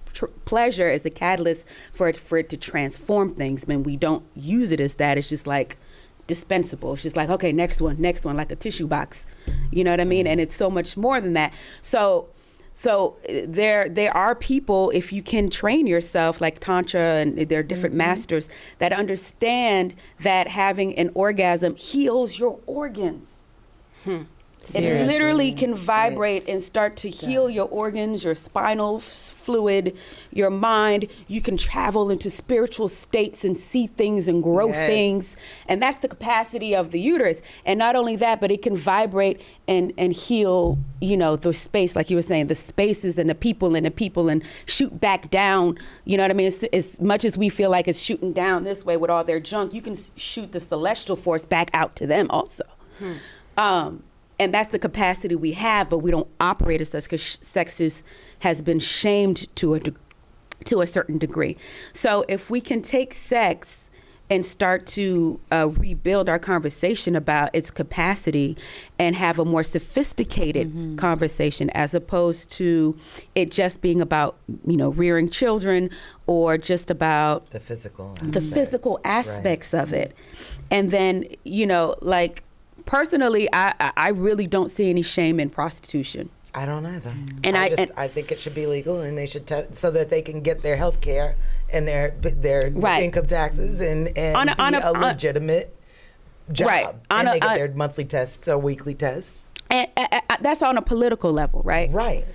pleasure is a catalyst for it to transform things. When we don't use it as that, it's just like dispensable. It's just like, okay, next one, like a tissue box. You know what I mean? And it's so much more than that. So there are people, if you can train yourself, like Tantra, and there are different masters that understand that having an orgasm heals your organs. It literally can vibrate and start to heal your organs, your spinal fluid, your mind. You can travel into spiritual states and see things and grow things. And that's the capacity of the uterus. And not only that, but it can vibrate and heal, the space, like you were saying, the spaces and the people and shoot back down. You know what I mean? As much as we feel like it's shooting down this way with all their junk, you can shoot the celestial force back out to them also. And that's the capacity we have, but we don't operate as such because sex has been shamed to a certain degree. So if we can take sex and start to rebuild our conversation about its capacity and have a more sophisticated conversation, as opposed to it just being about, rearing children or just about the physical aspects of it. And then, like personally, I really don't see any shame in prostitution. I don't either. And I think it should be legal, and they should so that they can get their health care and their Right. income taxes and be a legitimate job. Right. And they get their monthly tests or weekly tests. And that's on a political level, right? Right.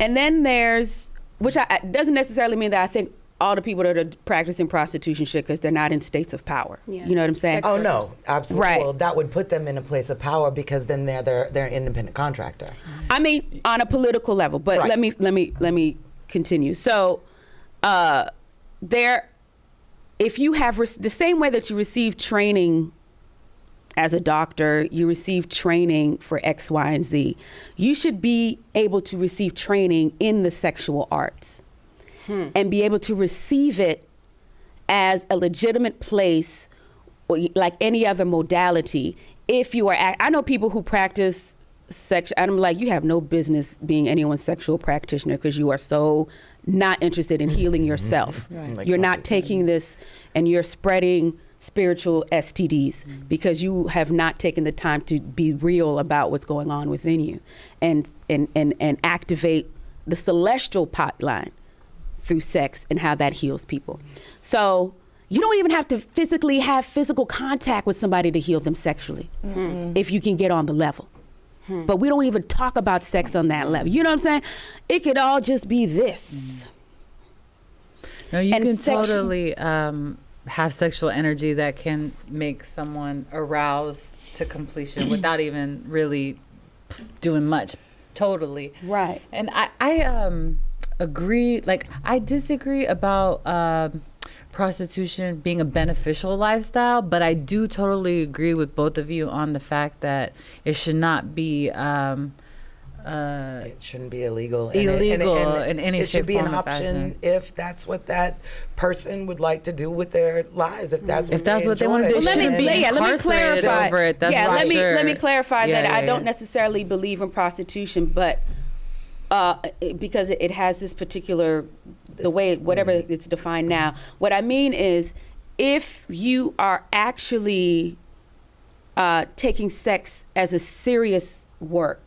And then there's, which doesn't necessarily mean that I think all the people that are practicing prostitution should, because they're not in states of power. Yeah. You know what I'm saying? Oh no, absolutely. Right. Well, that would put them in a place of power because then they're an independent contractor. I mean, on a political level, but Right. let me continue. So, if you have the same way that you receive training as a doctor, you receive training for X, Y, and Z, you should be able to receive training in the sexual arts and be able to receive it as a legitimate place, like any other modality. If you are, I know people who practice sex, and I'm like, you have no business being anyone's sexual practitioner because you are so not interested in healing yourself. Right. You're not taking this and you're spreading spiritual STDs because you have not taken the time to be real about what's going on within you and activate the celestial pipeline through sex and how that heals people. So you don't even have to physically have physical contact with somebody to heal them sexually if you can get on the level. But we don't even talk about sex on that level. You know what I'm saying? It could all just be this. No, you And can sexu- totally have sexual energy that can make someone aroused to completion without even really doing much. Totally. Right. And I agree. Like, I disagree about prostitution being a beneficial lifestyle, but I do totally agree with both of you on the fact that it should not be It shouldn't be illegal. Illegal in any it shape, should be an form, or option fashion. if that's what that person would like to do with their lives. If that's what they want to do, enjoy. they shouldn't be let me incarcerated clarify. over it. That's yeah, for sure. let me clarify Yeah, that yeah, I don't yeah. necessarily believe in prostitution, but because it has this particular the way whatever it's defined now. What I mean is, if you are actually taking sex as a serious work,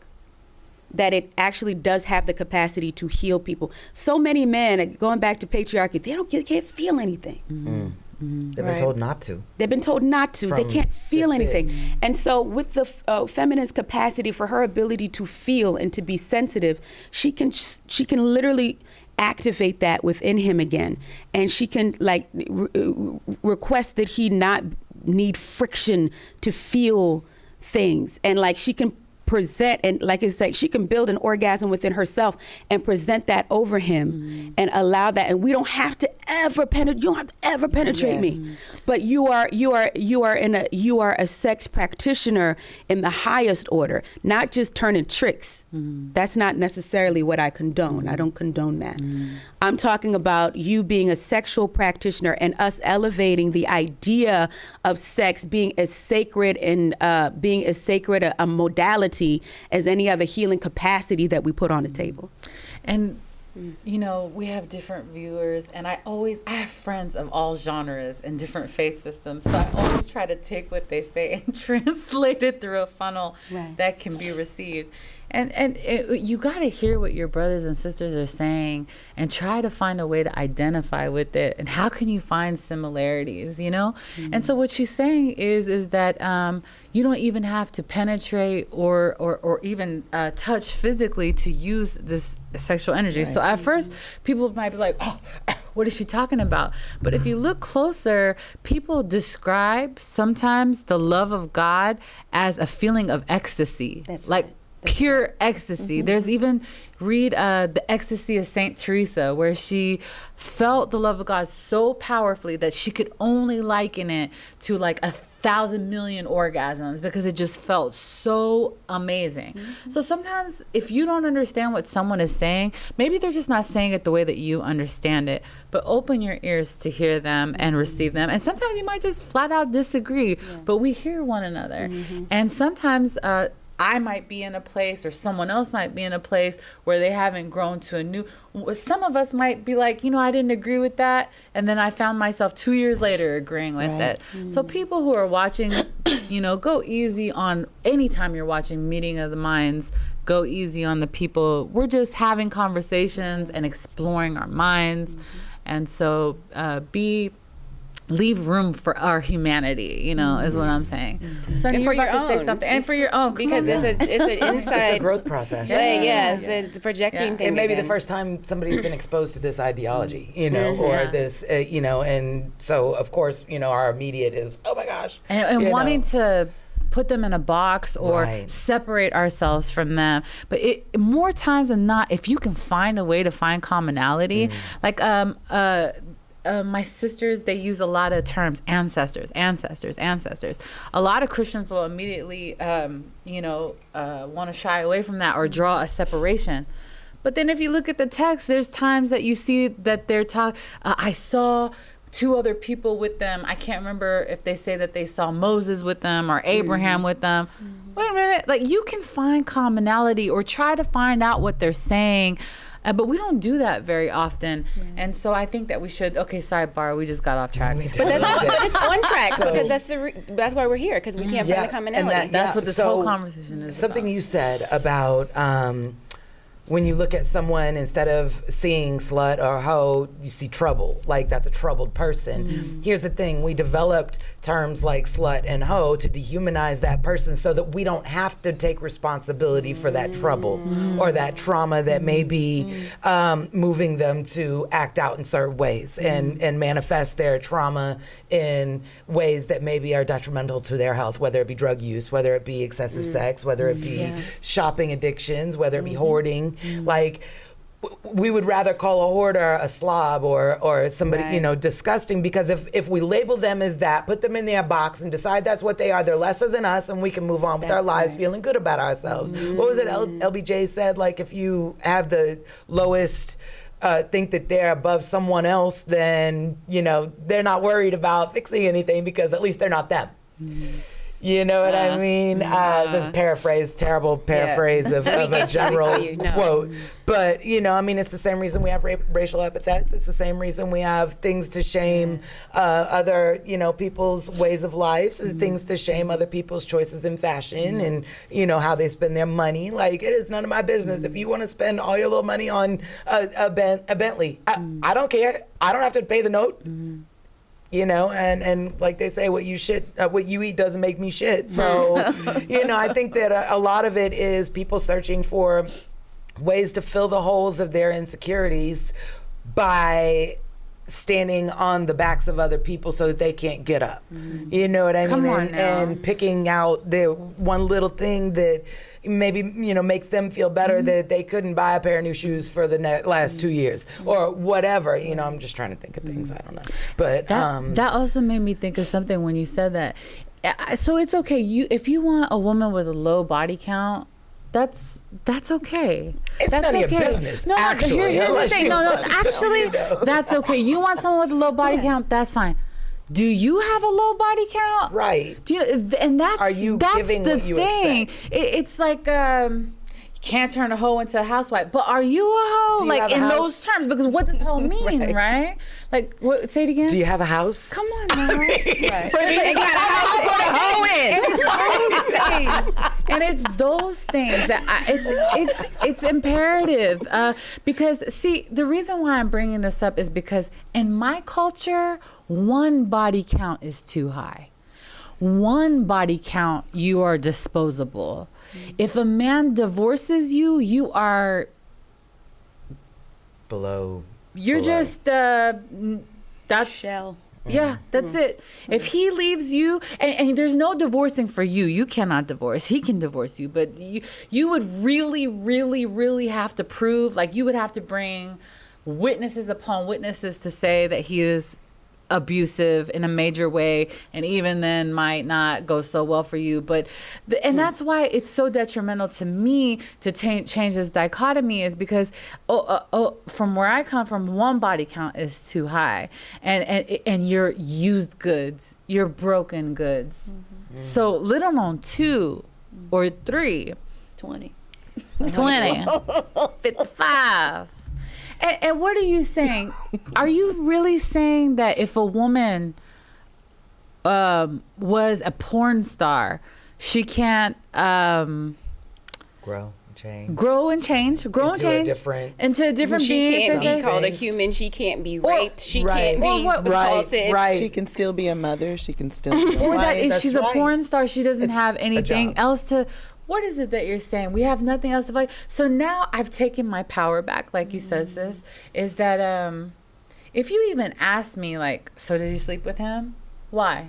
that it actually does have the capacity to heal people. So many men, going back to patriarchy, they can't feel anything. They've Right. been told not to. They've been told not to. They From can't feel this big. anything. And so with the feminine's capacity for her ability to feel and to be sensitive, she can literally activate that within him again. And she can request that he not need friction to feel things. And like she can present, and like it's like she can build an orgasm within herself and present that over him and allow that. And we don't have to ever penetrate. You don't have to ever penetrate me, but you are a sex practitioner in the highest order, not just turning tricks. That's not necessarily what I condone. I don't condone that. I'm talking about you being a sexual practitioner and us elevating the idea of sex being as sacred and being as sacred a modality as any other healing capacity that we put on the table. And you know, we have different viewers, and I have friends of all genres and different faith systems, so I always try to take what they say and translate it through a funnel that can be received. And you got to hear what your brothers and sisters are saying and try to find a way to identify with it. And how can you find similarities, you know? And so what she's saying is that you don't even have to penetrate or even touch physically to use this sexual energy. So at first, people might be like, oh, what is she talking about? But if you look closer, people describe sometimes the love of God as a feeling of ecstasy. That's like right. pure ecstasy. There's even read the ecstasy of Saint Teresa, where she felt the love of God so powerfully that she could only liken it to like 1,000 million orgasms because it just felt so amazing. So sometimes if you don't understand what someone is saying, maybe they're just not saying it the way that you understand it, but open your ears to hear them and receive them. And sometimes you might just flat out disagree, but we hear one another. And sometimes I might be in a place or someone else might be in a place where they haven't grown to a new. Some of us might be like, I didn't agree with that, and then I found myself 2 years later agreeing with it. So people who are watching, go easy on, anytime you're watching Meeting of the Minds, go easy on the people. We're just having conversations and exploring our minds. And so leave room for our humanity, is what I'm saying. So And you're for your about to say own. something. And for your own. Because it's an inside It's a growth process. the projecting thing. It may be the again. first time somebody's been exposed to this ideology, or Yeah. this, and so of course, our immediate is, oh my gosh, and wanting to put them in a box or Right. separate ourselves from them. But more times than not, if you can find a way to find commonality, like my sisters, they use a lot of terms, ancestors. A lot of Christians will immediately, want to shy away from that or draw a separation. But then if you look at the text, there's times that you see that they're I saw 2 other people with them. I can't remember if they say that they saw Moses with them or Abraham with them. Wait a minute. Like, you can find commonality or try to find out what they're saying. But we don't do that very often. And so I think that we should, sidebar, we just got off track. We But did. it's on track So- because that's why we're here, because we can't find the commonality. That's what this whole conversation is Something about. you said about when you look at someone, instead of seeing slut or hoe, you see trouble. Like, that's a troubled person. Here's the thing. We developed terms like slut and hoe to dehumanize that person so that we don't have to take responsibility for that trouble or that trauma that may be moving them to act out in certain ways and manifest their trauma in ways that maybe are detrimental to their health, whether it be drug use, whether it be excessive sex, whether it be shopping addictions, whether it be hoarding. Like, we would rather call a hoarder a slob or somebody, disgusting, because if we label them as that, put them in their box and decide that's what they are, they're lesser than us, and we can move on with our lives feeling good about ourselves. What was it LBJ said? Like, if you have the lowest think that they're above someone else, then, they're not worried about fixing anything because at least they're not them. You know what I mean? This terrible paraphrase of a general quote. But, it's the same reason we have racial epithets. It's the same reason we have things to shame other, people's ways of life, things to shame other people's choices in fashion and, how they spend their money. Like, it is none of my business. If you want to spend all your little money on a Bentley, I don't care. I don't have to pay the note. And like they say, what you eat doesn't make me shit. So, I think that a lot of it is people searching for ways to fill the holes of their insecurities by standing on the backs of other people so that they can't get up. You know what I mean? And picking out the one little thing that maybe, makes them feel better that they couldn't buy a pair of new shoes for the last 2 years or whatever. I'm just trying to think of things. I don't know. But that also made me think of something when you said that. So it's okay. If you want a woman with a low body count, that's okay. It's that's none of your okay. business, No, actually, here's the unless thing. you No, want to, actually, that's okay. You want someone with a low body count, that's fine. Do you have a low body count? Right. And that's Are you that's giving the what you thing. expect? It's like you can't turn a hoe into a housewife, but are you a hoe? Do you Like, have a in house? those terms, because what does hoe mean, right? Like, what? Say it again. Do you have a house? Come on now. Right. You got a house to put a hoe in. And it's those things that it's imperative because, see, the reason why I'm bringing this up is because in my culture, one body count is too high. One body count, you are disposable. If a man divorces you, you are Below. just that's Shell. Yeah, that's it. If he leaves you, and there's no divorcing for you. You cannot divorce. He can divorce you, but you would really, really, really have to prove, like, you would have to bring witnesses upon witnesses to say that he is abusive in a major way, and even then might not go so well for you. But that's why it's so detrimental to me to change this dichotomy, is because from where I come from, one body count is too high, and you're used goods, you're broken goods. So let alone two. or 3? 20. 20. 55. And what are you saying? Are you really saying that if a woman was a porn star, she can't Grow and change. Grow and change into a different She being? can't be Something. called a human. She can't be raped. She right. can't be Or what- assaulted. Right. She can still be a mother. She can still be a Or wife. that if That's she's a right. porn star, she doesn't It's have a anything job. else to. What is it that you're saying? We have nothing else to fight. So now I've taken my power back, like you said, sis. Is that if you even ask me, like, so did you sleep with him? Why?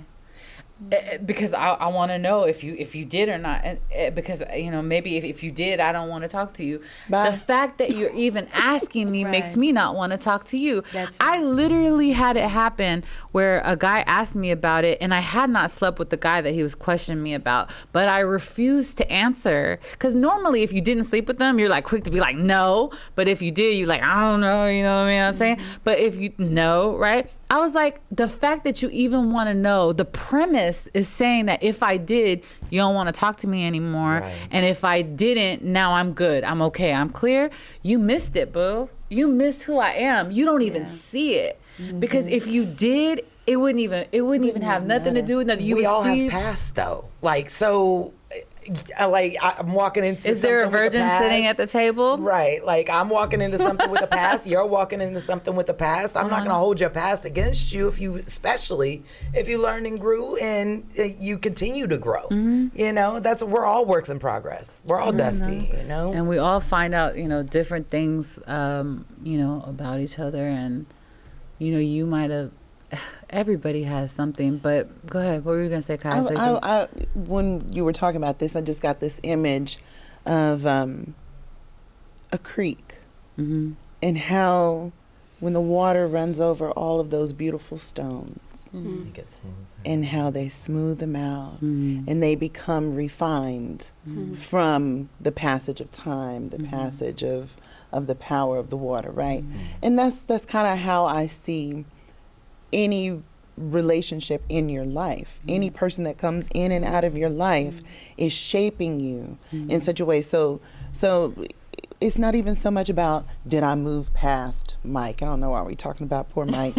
Because I want to know if you did or not, and because maybe if you did, I don't want to talk to you. Bye. The fact that you're even asking me makes Right. me not want to talk to you. That's I right. literally had it happen where a guy asked me about it, and I had not slept with the guy that he was questioning me about, but I refused to answer because normally if you didn't sleep with them, you're like quick to be like no, but if you did, you're like I don't know, you know what I mean? I'm saying, but if you know, right? I was like, the fact that you even want to know, the premise is saying that if I did, you don't want to talk to me anymore. Right. And if I didn't, now I'm good. I'm okay. I'm clear. You missed it, boo. You missed who I am. You don't even see it. Because if you did, it wouldn't even have nothing to do with nothing. You We would all see. have past though. Like, so, I'm walking into Is there a something with virgin past. sitting at the table? Right. Like, I'm walking into something with a past. You're walking into something with a past. I'm not going to hold your past against you especially if you learned and grew and you continue to grow. We're all works in progress. We're all dusty, And we all find out, different things, about each other. And, you might have, everybody has something. But go ahead. What were you going to say, Kai? Say please. When you were talking about this, I just got this image of a creek and how when the water runs over all of those beautiful stones It gets smooth. and how they smooth them out and they become refined from the passage of time, the passage of the power of the water, right? And that's kind of how I see any relationship in your life. Any person that comes in and out of your life is shaping you in such a way. So it's not even so much about did I move past Mike. I don't know why we're talking about poor Mike.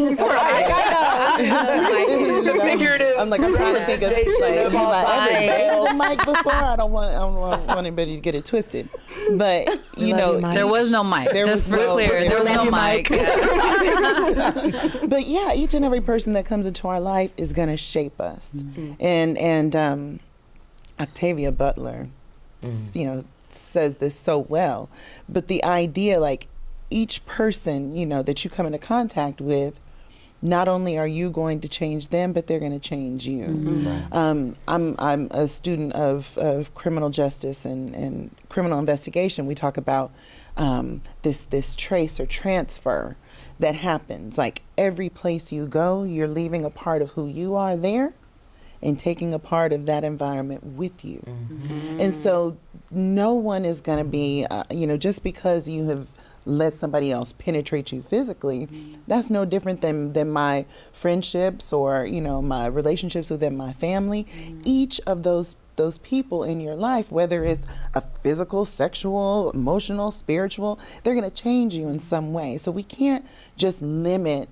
Figurative. I'm trying to think of like have I ever Mike. bailed a Mike before? I don't want anybody to get it twisted. But you, Mike. There was no mic. There Just for was no- clear, there was love no you, mic. But yeah, each and every person that comes into our life is going to shape us. And Octavia Butler, says this so well. But the idea, like each person, that you come into contact with, not only are you going to change them, but they're going to change you. Right. I'm a student of criminal justice and criminal investigation. We talk about this trace or transfer that happens. Like every place you go, you're leaving a part of who you are there and taking a part of that environment with you. And so no one is going to be, just because you have let somebody else penetrate you physically, that's no different than my friendships or, my relationships within my family. Each of those people in your life, whether it's a physical, sexual, emotional, spiritual, they're going to change you in some way. So we can't just limit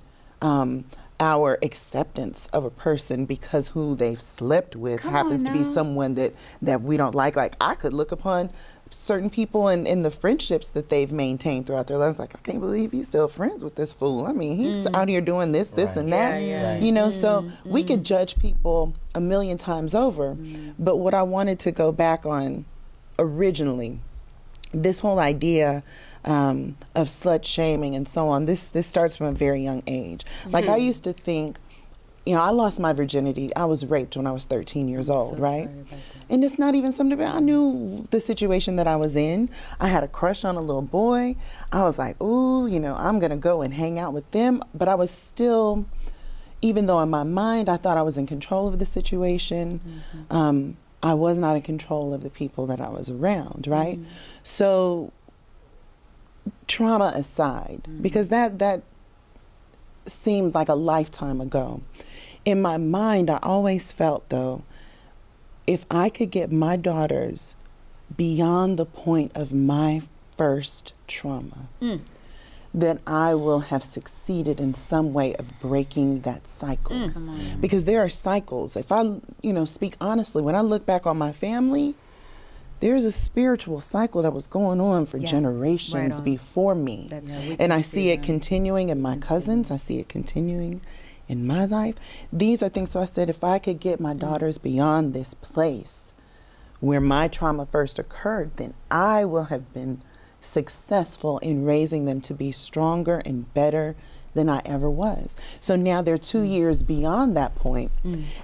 our acceptance of a person because who they've slept with happens to be someone that we don't like. Like I could look upon certain people in the friendships that they've maintained throughout their lives. Like, I can't believe you still friends with this fool. I mean, he's out here doing this, and that. So we could judge people a million times over. But what I wanted to go back on originally, this whole idea of slut shaming and so on, this starts from a very young age. Like I used to think, I lost my virginity. I was raped when I was 13 years old, right? And it's not even something I knew the situation that I was in. I had a crush on a little boy. I was like, ooh, I'm going to go and hang out with them. But I was still, even though in my mind I thought I was in control of the situation, I was not in control of the people that I was around, right? So trauma aside, because that seemed like a lifetime ago. In my mind, I always felt, though, if I could get my daughters beyond the point of my first trauma, then I will have succeeded in some way of breaking that cycle. Because there are cycles. If I, speak honestly, when I look back on my family, there's a spiritual cycle that was going on for generations on. before me. And I see it continuing in my cousins. I see it continuing in my life. These are things, so I said, if I could get my daughters beyond this place where my trauma first occurred, then I will have been successful in raising them to be stronger and better than I ever was. So now they're 2 years beyond that point,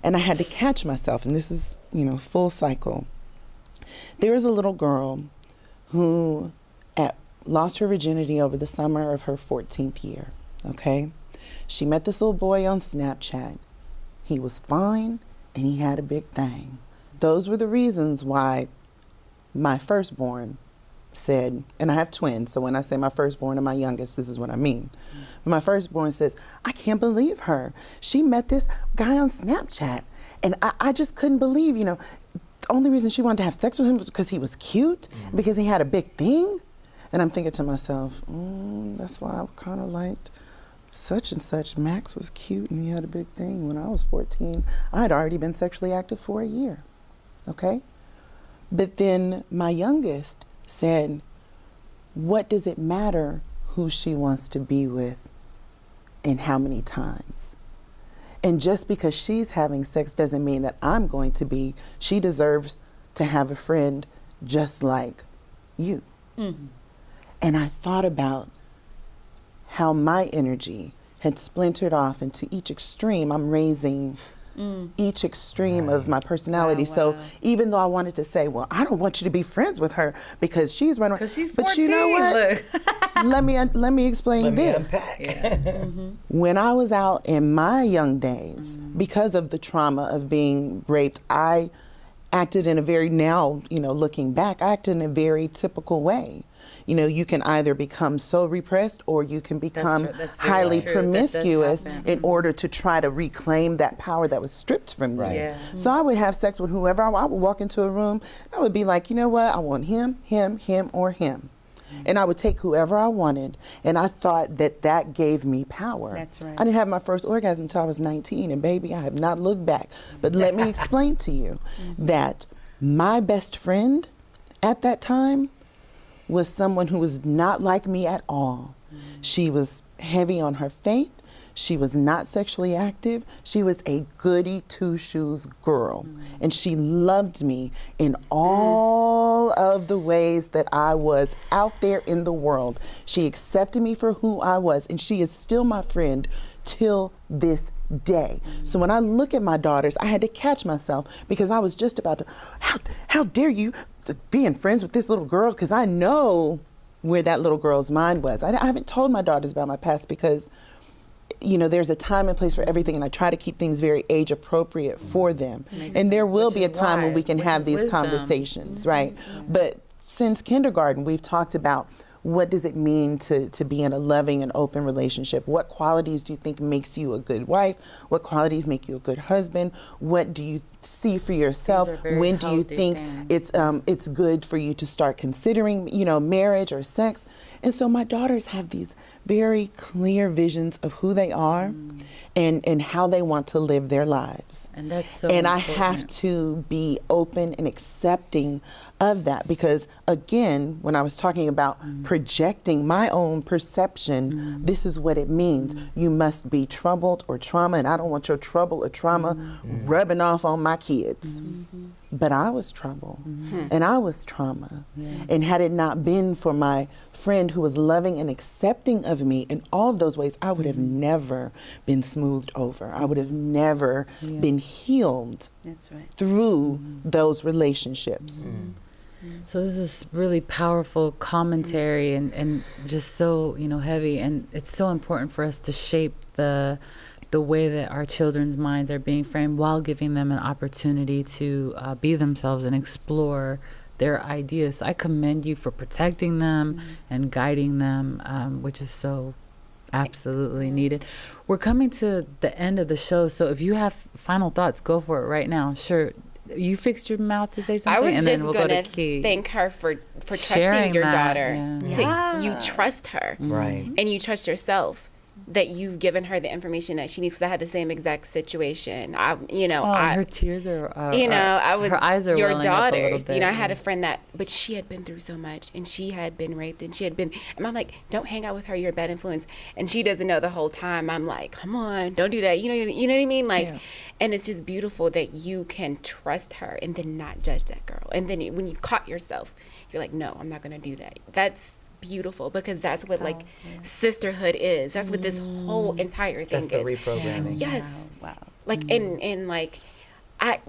and I had to catch myself, and this is, full cycle. There is a little girl who lost her virginity over the summer of her 14th year, okay? She met this little boy on Snapchat. He was fine, and he had a big thing. Those were the reasons why my firstborn said, and I have twins, so when I say my firstborn and my youngest, this is what I mean. My firstborn says, I can't believe her. She met this guy on Snapchat, and I just couldn't believe, the only reason she wanted to have sex with him was because he was cute, because he had a big thing. And I'm thinking to myself, that's why I kind of liked such and such. Max was cute and he had a big thing. When I was 14, I had already been sexually active for a year, okay? But then my youngest said, what does it matter who she wants to be with and how many times? And just because she's having sex doesn't mean that I'm going to be. She deserves to have a friend just like you. And I thought about how my energy had splintered off into each extreme. I'm raising each extreme of my personality. Wow. So even though I wanted to say, well, I don't want you to be friends with her because she's running. Because she's 14. But you know what? let me explain this. When I was out in my young days, because of the trauma of being raped, I acted in a very, now, looking back, I acted in a very typical way. You can either become so repressed or you can become that's very highly true. promiscuous That does happen. in order to try to reclaim that power that was stripped from you. Right. Yeah. So I would have sex with whoever. I would walk into a room. I would be like, you know what? I want him, or him. And I would take whoever I wanted. And I thought that gave me power. That's right. I didn't have my first orgasm until I was 19. And baby, I have not looked back. But let me explain to you that my best friend at that time was someone who was not like me at all. She was heavy on her faith. She was not sexually active. She was a goody two-shoes girl. And she loved me in all of the ways that I was out there in the world. She accepted me for who I was, and she is still my friend till this day. So when I look at my daughters, I had to catch myself because I was just about to, how dare you being friends with this little girl? Because I know where that little girl's mind was. I haven't told my daughters about my past because, there's a time and place for everything, and I try to keep things very age appropriate for them. And there will be a time when we can have these conversations, right? But since kindergarten, we've talked about what does it mean to be in a loving and open relationship? What qualities do you think makes you a good wife? What qualities make you a good husband? What do you see for yourself? When do you think it's good for you to start considering, marriage or sex? And so my daughters have these very clear visions of who they are and how they want to live their lives. And that's so And I important. have to be open and accepting of that because, again, when I was talking about projecting my own perception, this is what it means. You must be troubled or trauma, and I don't want your trouble or trauma rubbing off on my kids. But I was trouble, and I was trauma. And had it not been for my friend who was loving and accepting of me in all of those ways, I would have never been smoothed over. I would have never been healed That's right. through those relationships. So this is really powerful commentary and just so, heavy. And it's so important for us to shape the way that our children's minds are being framed while giving them an opportunity to be themselves and explore their ideas. So I commend you for protecting them and guiding them, which is so absolutely needed. We're coming to the end of the show. So if you have final thoughts, go for it right now. Sure. you fixed your mouth to say I something, was and just then we'll go gonna to Key. thank her for trusting Sharing your that, daughter. yeah. You trust her, Right. and you trust yourself that you've given her the information that she needs. Because I had the same exact situation. Her tears are. I was her eyes are your welling up a little daughters. bit, I had a friend but she had been through so much, and she had been raped, and and I'm like, don't hang out with her. You're a bad influence, and she doesn't know the whole time. I'm like, come on, don't do that. You know what I mean? Like, and it's just beautiful that you can trust her and then not judge that girl. And then when you caught yourself, you're like, no, I'm not gonna do that. That's beautiful, because that's what sisterhood is. That's what this whole entire thing is. That's the reprogramming. Yes. Wow. Like and like I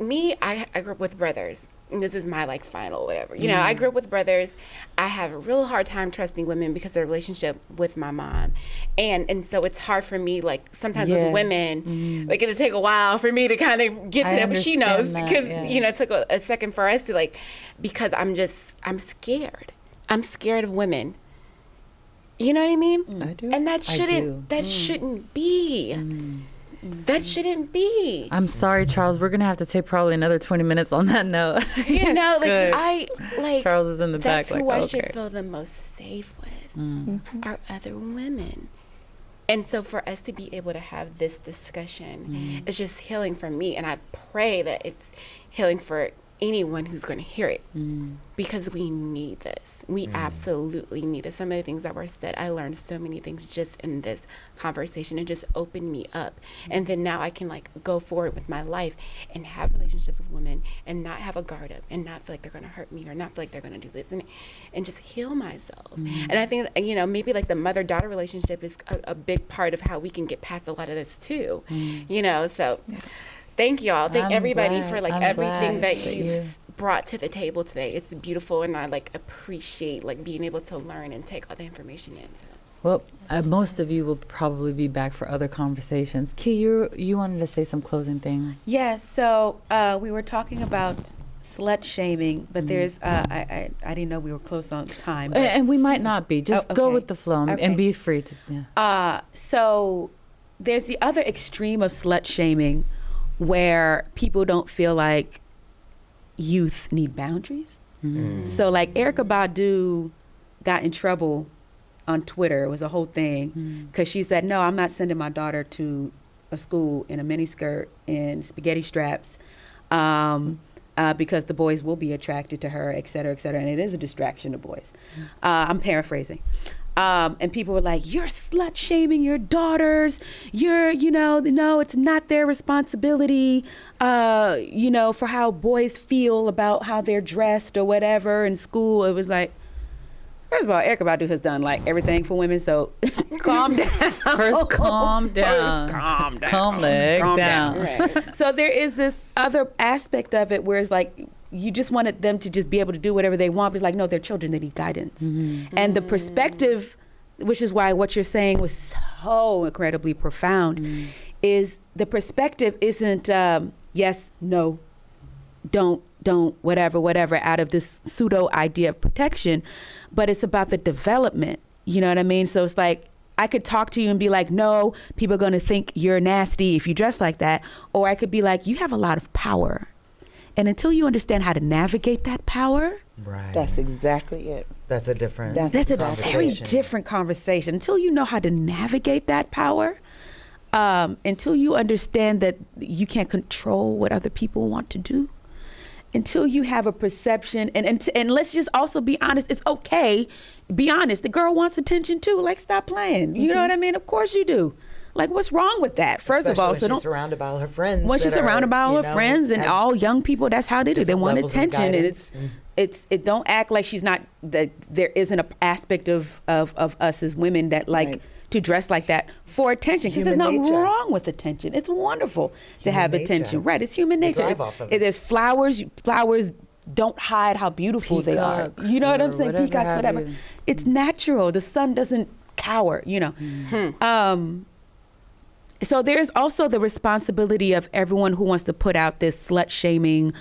grew up with brothers. And this is my final whatever. I grew up with brothers. I have a real hard time trusting women because of their relationship with my mom. And so it's hard for me, like sometimes with women, like it'll take a while for me to kind of get to that, but she knows because it took a second for us to because I'm scared. I'm scared of women. You know what I mean? I do. And that shouldn't be. That shouldn't be. I'm sorry, Charles. We're gonna have to take probably another 20 minutes on that note. Good. Charles is in the back. That's who I should feel the most safe with are other women. And so for us to be able to have this discussion is just healing for me. And I pray that it's healing for anyone who's going to hear it, because we need this. We absolutely need this. Some of the things that were said, I learned so many things just in this conversation. It just opened me up. And then now I can go forward with my life and have relationships with women and not have a guard up and not feel like they're going to hurt me or not feel like they're going to do this and just heal myself. And I think, maybe the mother-daughter relationship is a big part of how we can get past a lot of this too, so... Thank y'all. Thank everybody for everything that you've brought to the table today. It's beautiful, and I appreciate being able to learn and take all the information in. So. Well, most of you will probably be back for other conversations. Key, you wanted to say some closing things. Yeah. So we were talking about slut shaming, but there's I didn't know we were close on time. And we might not be. Just go okay. with the flow and be free to. Yeah. So there's the other extreme of slut shaming, where people don't feel like youth need boundaries. So Erykah Badu got in trouble on Twitter. It was a whole thing because she said, no, I'm not sending my daughter to a school in a miniskirt and spaghetti straps because the boys will be attracted to her, et cetera, and it is a distraction to boys. I'm paraphrasing. And people were like, you're slut shaming your daughters. No, it's not their responsibility, for how boys feel about how they're dressed or whatever in school. It was like, first of all, Erykah Badu has done everything for women, so calm down. First, calm down. Calm down. Calm leg down. Right. So there is this other aspect of it where it's you just wanted them to just be able to do whatever they want, but no, they're children, they need guidance. And the perspective, which is why what you're saying was so incredibly profound, is the perspective isn't yes, no, don't, whatever, out of this pseudo idea of protection, but it's about the development. You know what I mean? So it's I could talk to you and be like, no, people are going to think you're nasty if you dress like that. Or I could be like, you have a lot of power. And until you understand how to navigate that power, Right. That's exactly it. That's a different. that's a very different conversation. Until you know how to navigate that power, until you understand that you can't control what other people want to do, until you have a perception, and let's just also be honest, it's okay. Be honest. The girl wants attention too. Stop playing. You know what I mean? Of course you do. What's wrong with that? First of all, so she's surrounded by all her friends. When she's surrounded by all her friends and all young people, that's how they do. They want attention, and it don't act like she's not. That there isn't an aspect of us as women that Right. to dress like that for attention, because there's Human nothing nature. wrong with attention. It's wonderful to Human have nature. attention, right? It's human We nature. thrive It's- off of it. There's flowers. Flowers don't hide how beautiful they are. Peacocks You know what I'm or saying? whatever Peacocks, have whatever. you. It's natural. The sun doesn't cower. So there's also the responsibility of everyone who wants to put out this slut shaming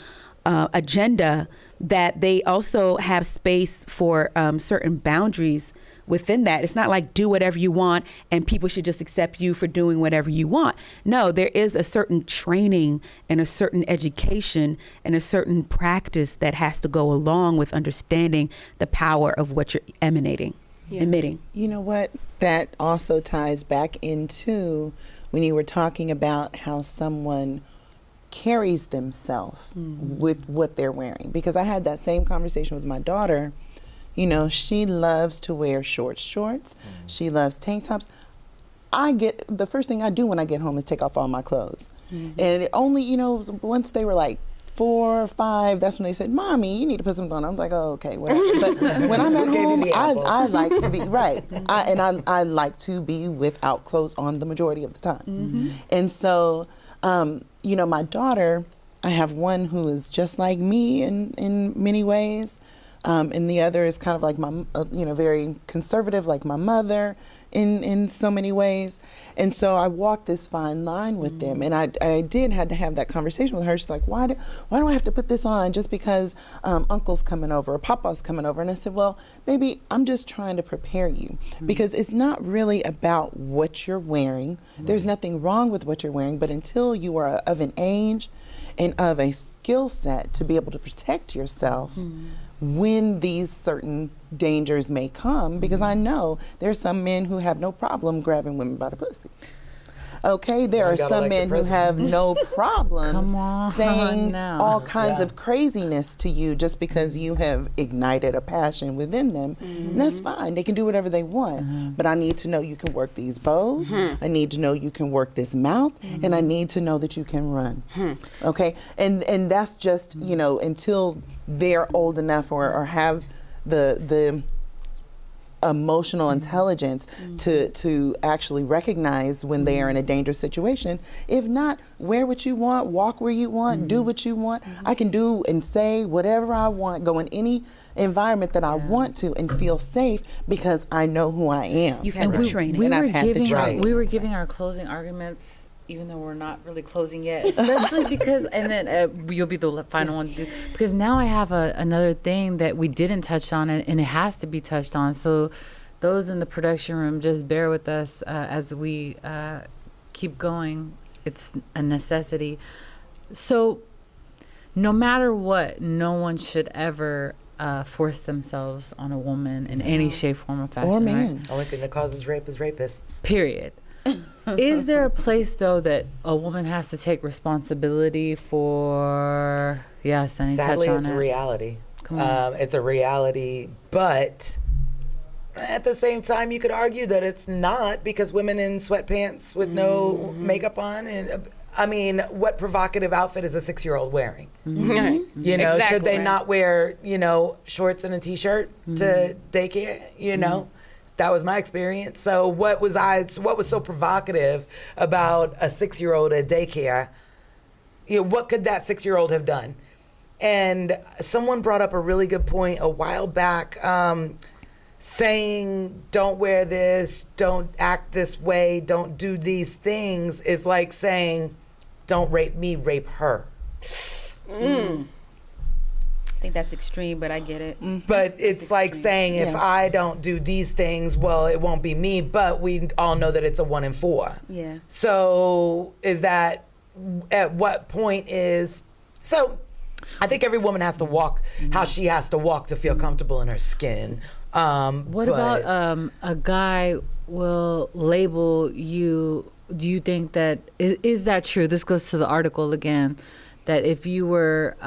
agenda, that they also have space for certain boundaries within that. It's not like do whatever you want and people should just accept you for doing whatever you want. No, there is a certain training and a certain education and a certain practice that has to go along with understanding the power of what you're emitting. You know what? That also ties back into when you were talking about how someone carries themselves with what they're wearing. Because I had that same conversation with my daughter. You know, she loves to wear shorts. She loves tank tops. The first thing I do when I get home is take off all my clothes. And it only, you know, once they were like 4 or 5, that's when they said, Mommy, you need to put something on. I'm like, oh, okay, whatever. But when I'm at home, I like to be, I like to be without clothes on the majority of the time. And so, you know, my daughter, I have one who is just like me in many ways. And the other is kind of like my, you know, very conservative, like my mother in so many ways. And so I walked this fine line with them. And I had to have that conversation with her. She's like, why do I have to put this on just because Uncle's coming over or Papa's coming over? And I said, well, baby, I'm just trying to prepare you because it's not really about what you're wearing. There's nothing wrong with what you're wearing, but until you are of an age and of a skill set to be able to protect yourself when these certain dangers may come, because I know there's some men who have no problem grabbing women by the pussy. Okay, there are some men who have no problems saying all kinds of craziness to you just because you have ignited a passion within them. And that's fine. They can do whatever they want. But I need to know you can work these bows. I need to know you can work this mouth. And I need to know that you can run. Okay? And that's just, you know, until they're old enough or have the emotional intelligence to actually recognize when they are in a dangerous situation. If not, wear what you want, walk where you want, do what you want. I can do and say whatever I want, go in any environment that I want to and feel safe because I know who I am. You've had the training. We were giving our closing arguments even though we're not really closing yet, especially because, and then you'll be the final one to do, because now I have another thing that we didn't touch on, and it has to be touched on. So those in the production room, just bear with us as we keep going. It's a necessity. So no matter what, no one should ever force themselves on a woman in any shape, form, or fashion. Or man. Right? Only thing that causes rape is rapists. Period. Is there a place, though, that a woman has to take responsibility for? Yeah, Sunny, Sadly, touch on it's it. a reality. Come on. It's a reality, but at the same time, you could argue that it's not, because women in sweatpants with no makeup on, and I mean, what provocative outfit is a 6-year-old wearing? You know, should they not wear, you know, shorts and a t-shirt to daycare? You know, that was my experience. So what was so provocative about a 6-year-old at daycare? You know, what could that 6-year-old have done? And someone brought up a really good point a while back, saying don't wear this, don't act this way, don't do these things is like saying don't rape me, rape her. I think that's extreme, but I get it. But it's like saying if I don't do these things, well, it won't be me, but we all know that it's a 1 in 4. Yeah. So is that, at what point is, so I think every woman has to walk how she has to walk to feel comfortable in her skin. What about a guy will label you? Do you think that is that true? This goes to the article again, that if you were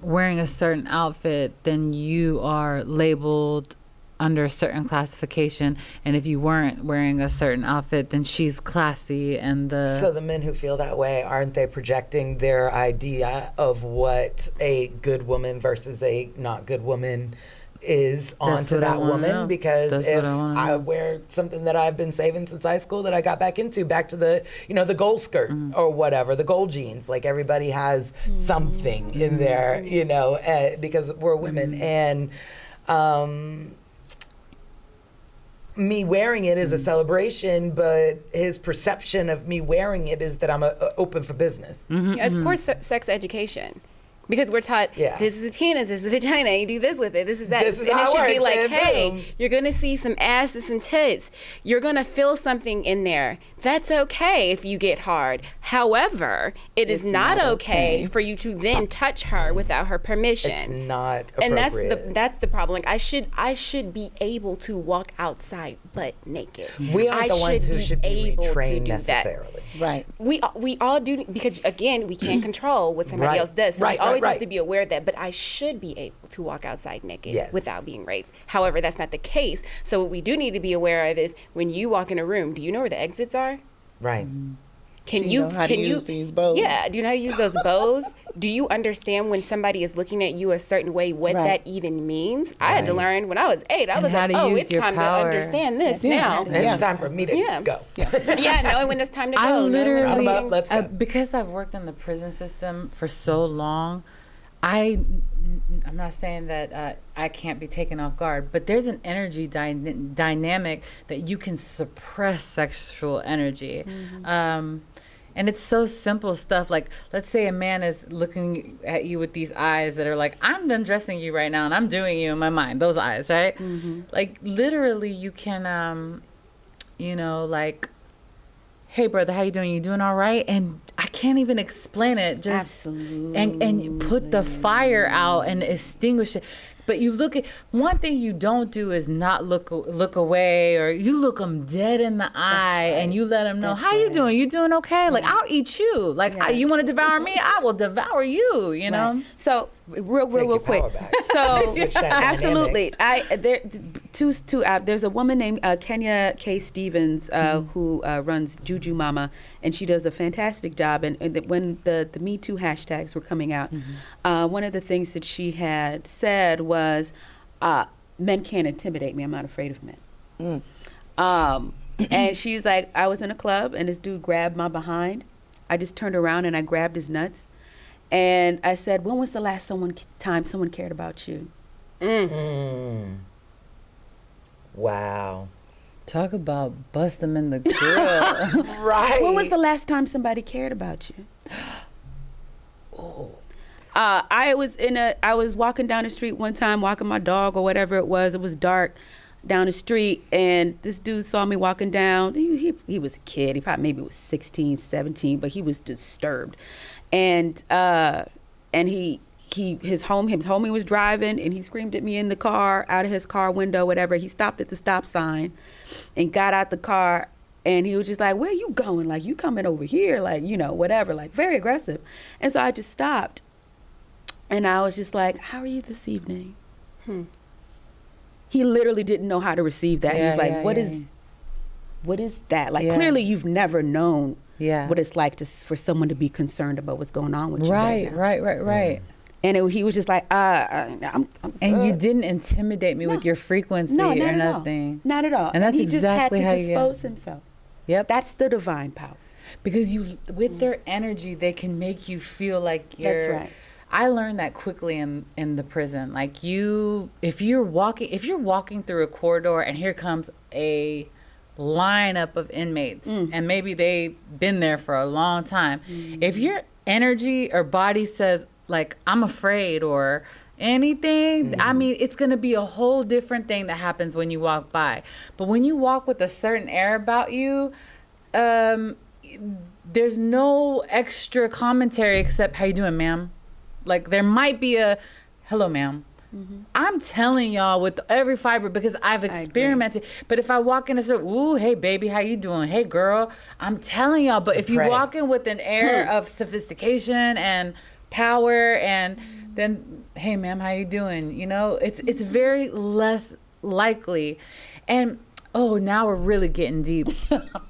wearing a certain outfit, then you are labeled under a certain classification, and if you weren't wearing a certain outfit, then she's classy. And so the men who feel that way, aren't they projecting their idea of what a good woman versus a not good woman is onto that woman? Because if I wear something that I've been saving since high school that I got back into, back to the, you know, the gold skirt or whatever, the gold jeans, like everybody has something in there, you know, because we're women. And me wearing it is a celebration, but his perception of me wearing it is that I'm open for business. It's poor sex education. Because we're taught, Yeah. this is a penis, this is a vagina, you do this with it, this is that. This is and how it it should be works, like, and hey, boom. you're going to see some ass and some tits. You're going to feel something in there. That's okay if you get hard. However, it's not okay for you to then touch her without her permission. It's not And appropriate. that's the problem. Like, I should be able to walk outside butt naked. We aren't the ones who should be retrained do necessarily. Right. We all do, because again, we can't control what somebody Right. else does. So Right, we always right, have to right. be aware of that. But I should be able to walk outside naked Yes. without being raped. However, that's not the case. So what we do need to be aware of is when you walk in a room, do you know where the exits are? Right. Can Do you know how to use these bows? Yeah, do you know how to use those bows? Do you understand when somebody is looking at you a certain way, what Right. that even means? I had to learn when I was 8. I And was how like, to oh, use it's your time power. to understand this Yeah. now. And Yeah. it's time for me to Yeah. go. Yeah, knowing when it's time to go. I knowing when it's literally, time to Up, let's go. because I've worked in the prison system for so long, I'm not saying that I can't be taken off guard, but there's an energy dynamic that you can suppress sexual energy. And it's so simple stuff. Like, let's say a man is looking at you with these eyes that are like, I'm undressing you right now and I'm doing you in my mind, those eyes, right? Like, literally, you can, like, hey, brother, how you doing? You doing all right? And I can't even explain it. Just Absolutely. and put the fire out and extinguish it. But you look at, one thing you don't do is not look away, or you look them dead in the eye and you let them know, how you doing? You doing okay? Like, I'll eat you. Like, you want to devour me? I will devour you, you know? Right. So real Take your quick. power back. So Switch that absolutely, there's a woman named Kenya K. Stevens who runs Juju Mama, and she does a fantastic job. And when the Me Too hashtags were coming out, one of the things that she had said was, "Men can't intimidate me. I'm not afraid of men." And she's like, I was in a club and this dude grabbed my behind. I just turned around and I grabbed his nuts. And I said, when was the last time someone cared about you? Wow. Talk about bust them in the grill. Right. When was the last time somebody cared about you? I was walking down the street one time, walking my dog or whatever it was. It was dark down the street, and this dude saw me walking down. He was a kid. He probably maybe was 16, 17, but he was disturbed. And his homie was driving, and he screamed at me in the car, out of his car window, whatever. He stopped at the stop sign and got out the car, and he was just like, where you going? Like, you coming over here? Like, whatever, like very aggressive. And so I just stopped, and I was just like, how are you this evening? He literally didn't know how to receive that. He was like, what is that? Like, clearly you've never known what it's like for someone to be concerned about what's going on with you right now. Right. And he was just like, I'm And you didn't intimidate me with your frequency no, not or at nothing. All. Not at all. And that's he just had exactly to how you dispose himself. Yep. That's the divine power. Because with their energy, they can make you feel like you're. That's right. I learned that quickly in the prison. Like, if you're walking through a corridor and here comes a lineup of inmates, and maybe they've been there for a long time, if your energy or body says, like, I'm afraid or anything, I mean, it's going to be a whole different thing that happens when you walk by. But when you walk with a certain air about you, there's no extra commentary except, how you doing, ma'am? Like, there might be a, hello, ma'am. I'm telling y'all with every fiber, because I've experimented. But if I walk in and say, ooh, hey, baby, how you doing? Hey, girl. I'm telling y'all. But if you walk in with an air of sophistication and power, and then, hey, ma'am, how you doing? It's very less likely. And now we're really getting deep.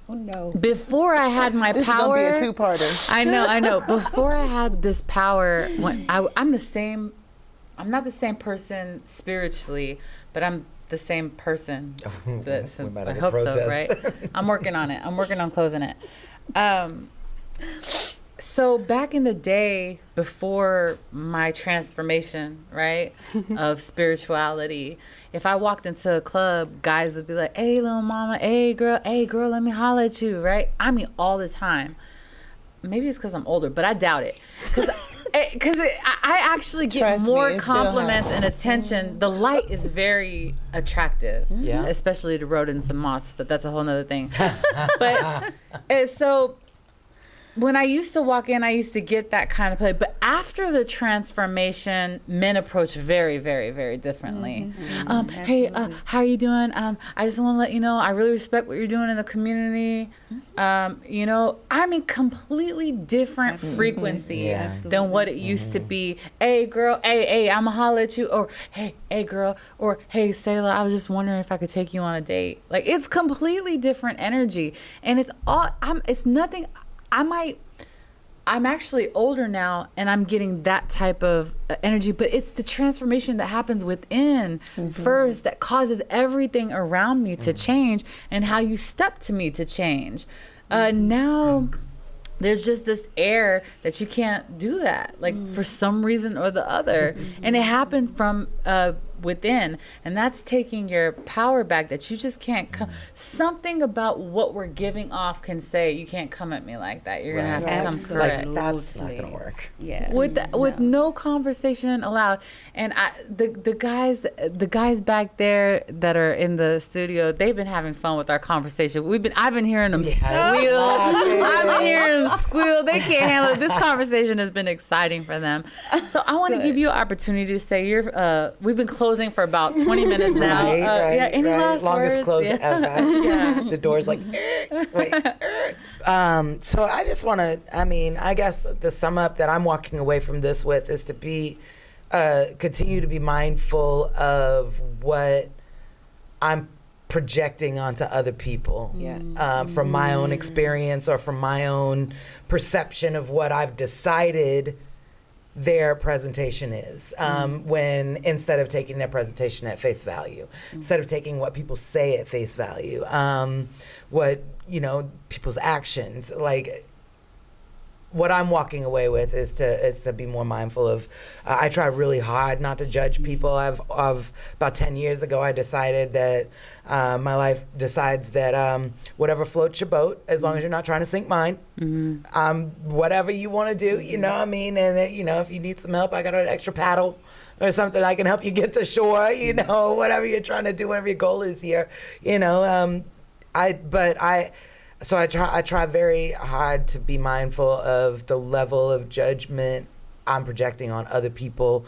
Oh, no. Before I had my This power, is gonna be a two-parter. I know. Before I had this power, I'm the same. I'm not the same person spiritually, but I'm the same person. So might I have a hope so, protest. right? I'm working on it. I'm working on closing it. So back in the day, before my transformation, right, of spirituality, if I walked into a club, guys would be like, hey, little mama, hey, girl, let me holler at you, right? I mean, all the time. Maybe it's because I'm older, but I doubt it. Because because I actually get Trust me, more it still compliments and attention. The light is very attractive, Yeah. especially to rodents and moths, but that's a whole nother thing. But so when I used to walk in, I used to get that kind of play. But after the transformation, men approach very, very, very differently. Hey, how are you doing? I just want to let you know, I really respect what you're doing in the community. You know, I mean, completely different frequency Yeah. than what it used to be. Hey, girl, hey, I'm going to holler at you. Or, hey, girl. Or, hey, Sayla, I was just wondering if I could take you on a date. Like, it's completely different energy. And it's nothing... I'm actually older now and I'm getting that type of energy, but it's the transformation that happens within first that causes everything around me to change and how you step to me to change. Now there's just this air that you can't do that, like for some reason or the other. And it happened from within, and that's taking your power back, that you just can't come. Something about what we're giving off can say, you can't come at me like that. You're gonna have to come correct. Like, that's not gonna work. Yeah. With no conversation allowed. And the guys back there that are in the studio, they've been having fun with our conversation. I've been hearing them squeal. I've been hearing them squeal. They can't handle it. This conversation has been exciting for them. So I want to give you an opportunity to say we've been closing for about 20 minutes now. Right, Yeah, any last longest words? close Yeah. ever. The door's like, wait. So I just want to, I guess the sum up that I'm walking away from this with is to be, continue to be mindful of what I'm projecting onto other people. Yes. From my own experience or from my own perception of what I've decided their presentation is, when instead of taking their presentation at face value, instead of taking what people say at face value, what, people's actions, like what I'm walking away with is to be more mindful of. I try really hard not to judge people. About 10 years ago, I decided that my life decides that whatever floats your boat, as long as you're not trying to sink mine, whatever you want to do, and if you need some help, I got an extra paddle or something, I can help you get to shore, whatever you're trying to do, whatever your goal is here, So I try very hard to be mindful of the level of judgment I'm projecting on other people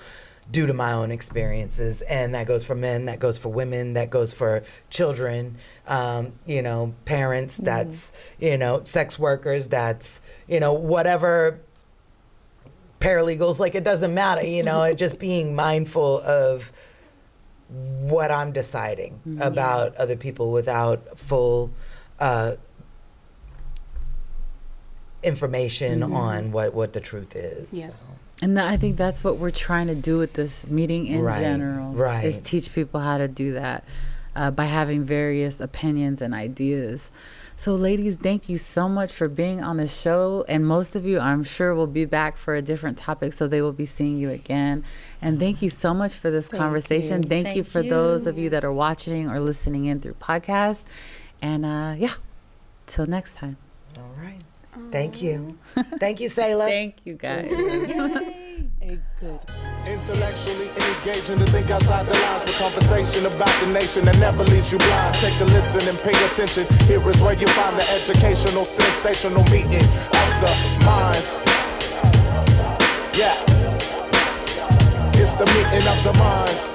due to my own experiences. And that goes for men, that goes for women, that goes for children, parents, that's, sex workers, that's, whatever, paralegals, like it doesn't matter, just being mindful of what I'm deciding about other people without full information on what the truth is. Yeah. So. And I think that's what we're trying to do with this meeting in general. Right. Is teach people how to do that by having various opinions and ideas. So ladies, thank you so much for being on the show. And most of you, I'm sure, will be back for a different topic, so they will be seeing you again. And thank you so much for this conversation. Thank you for those of you that are watching or listening in through podcasts. And till next time. All right. Thank you. Thank you, Sayla. Thank you, guys. A good. Intellectually engaging to think outside the lines with conversation about the nation that never leaves you blind. Take a listen and pay attention. Here is where you find the educational, sensational meeting of the minds. Yeah. It's the meeting of the minds.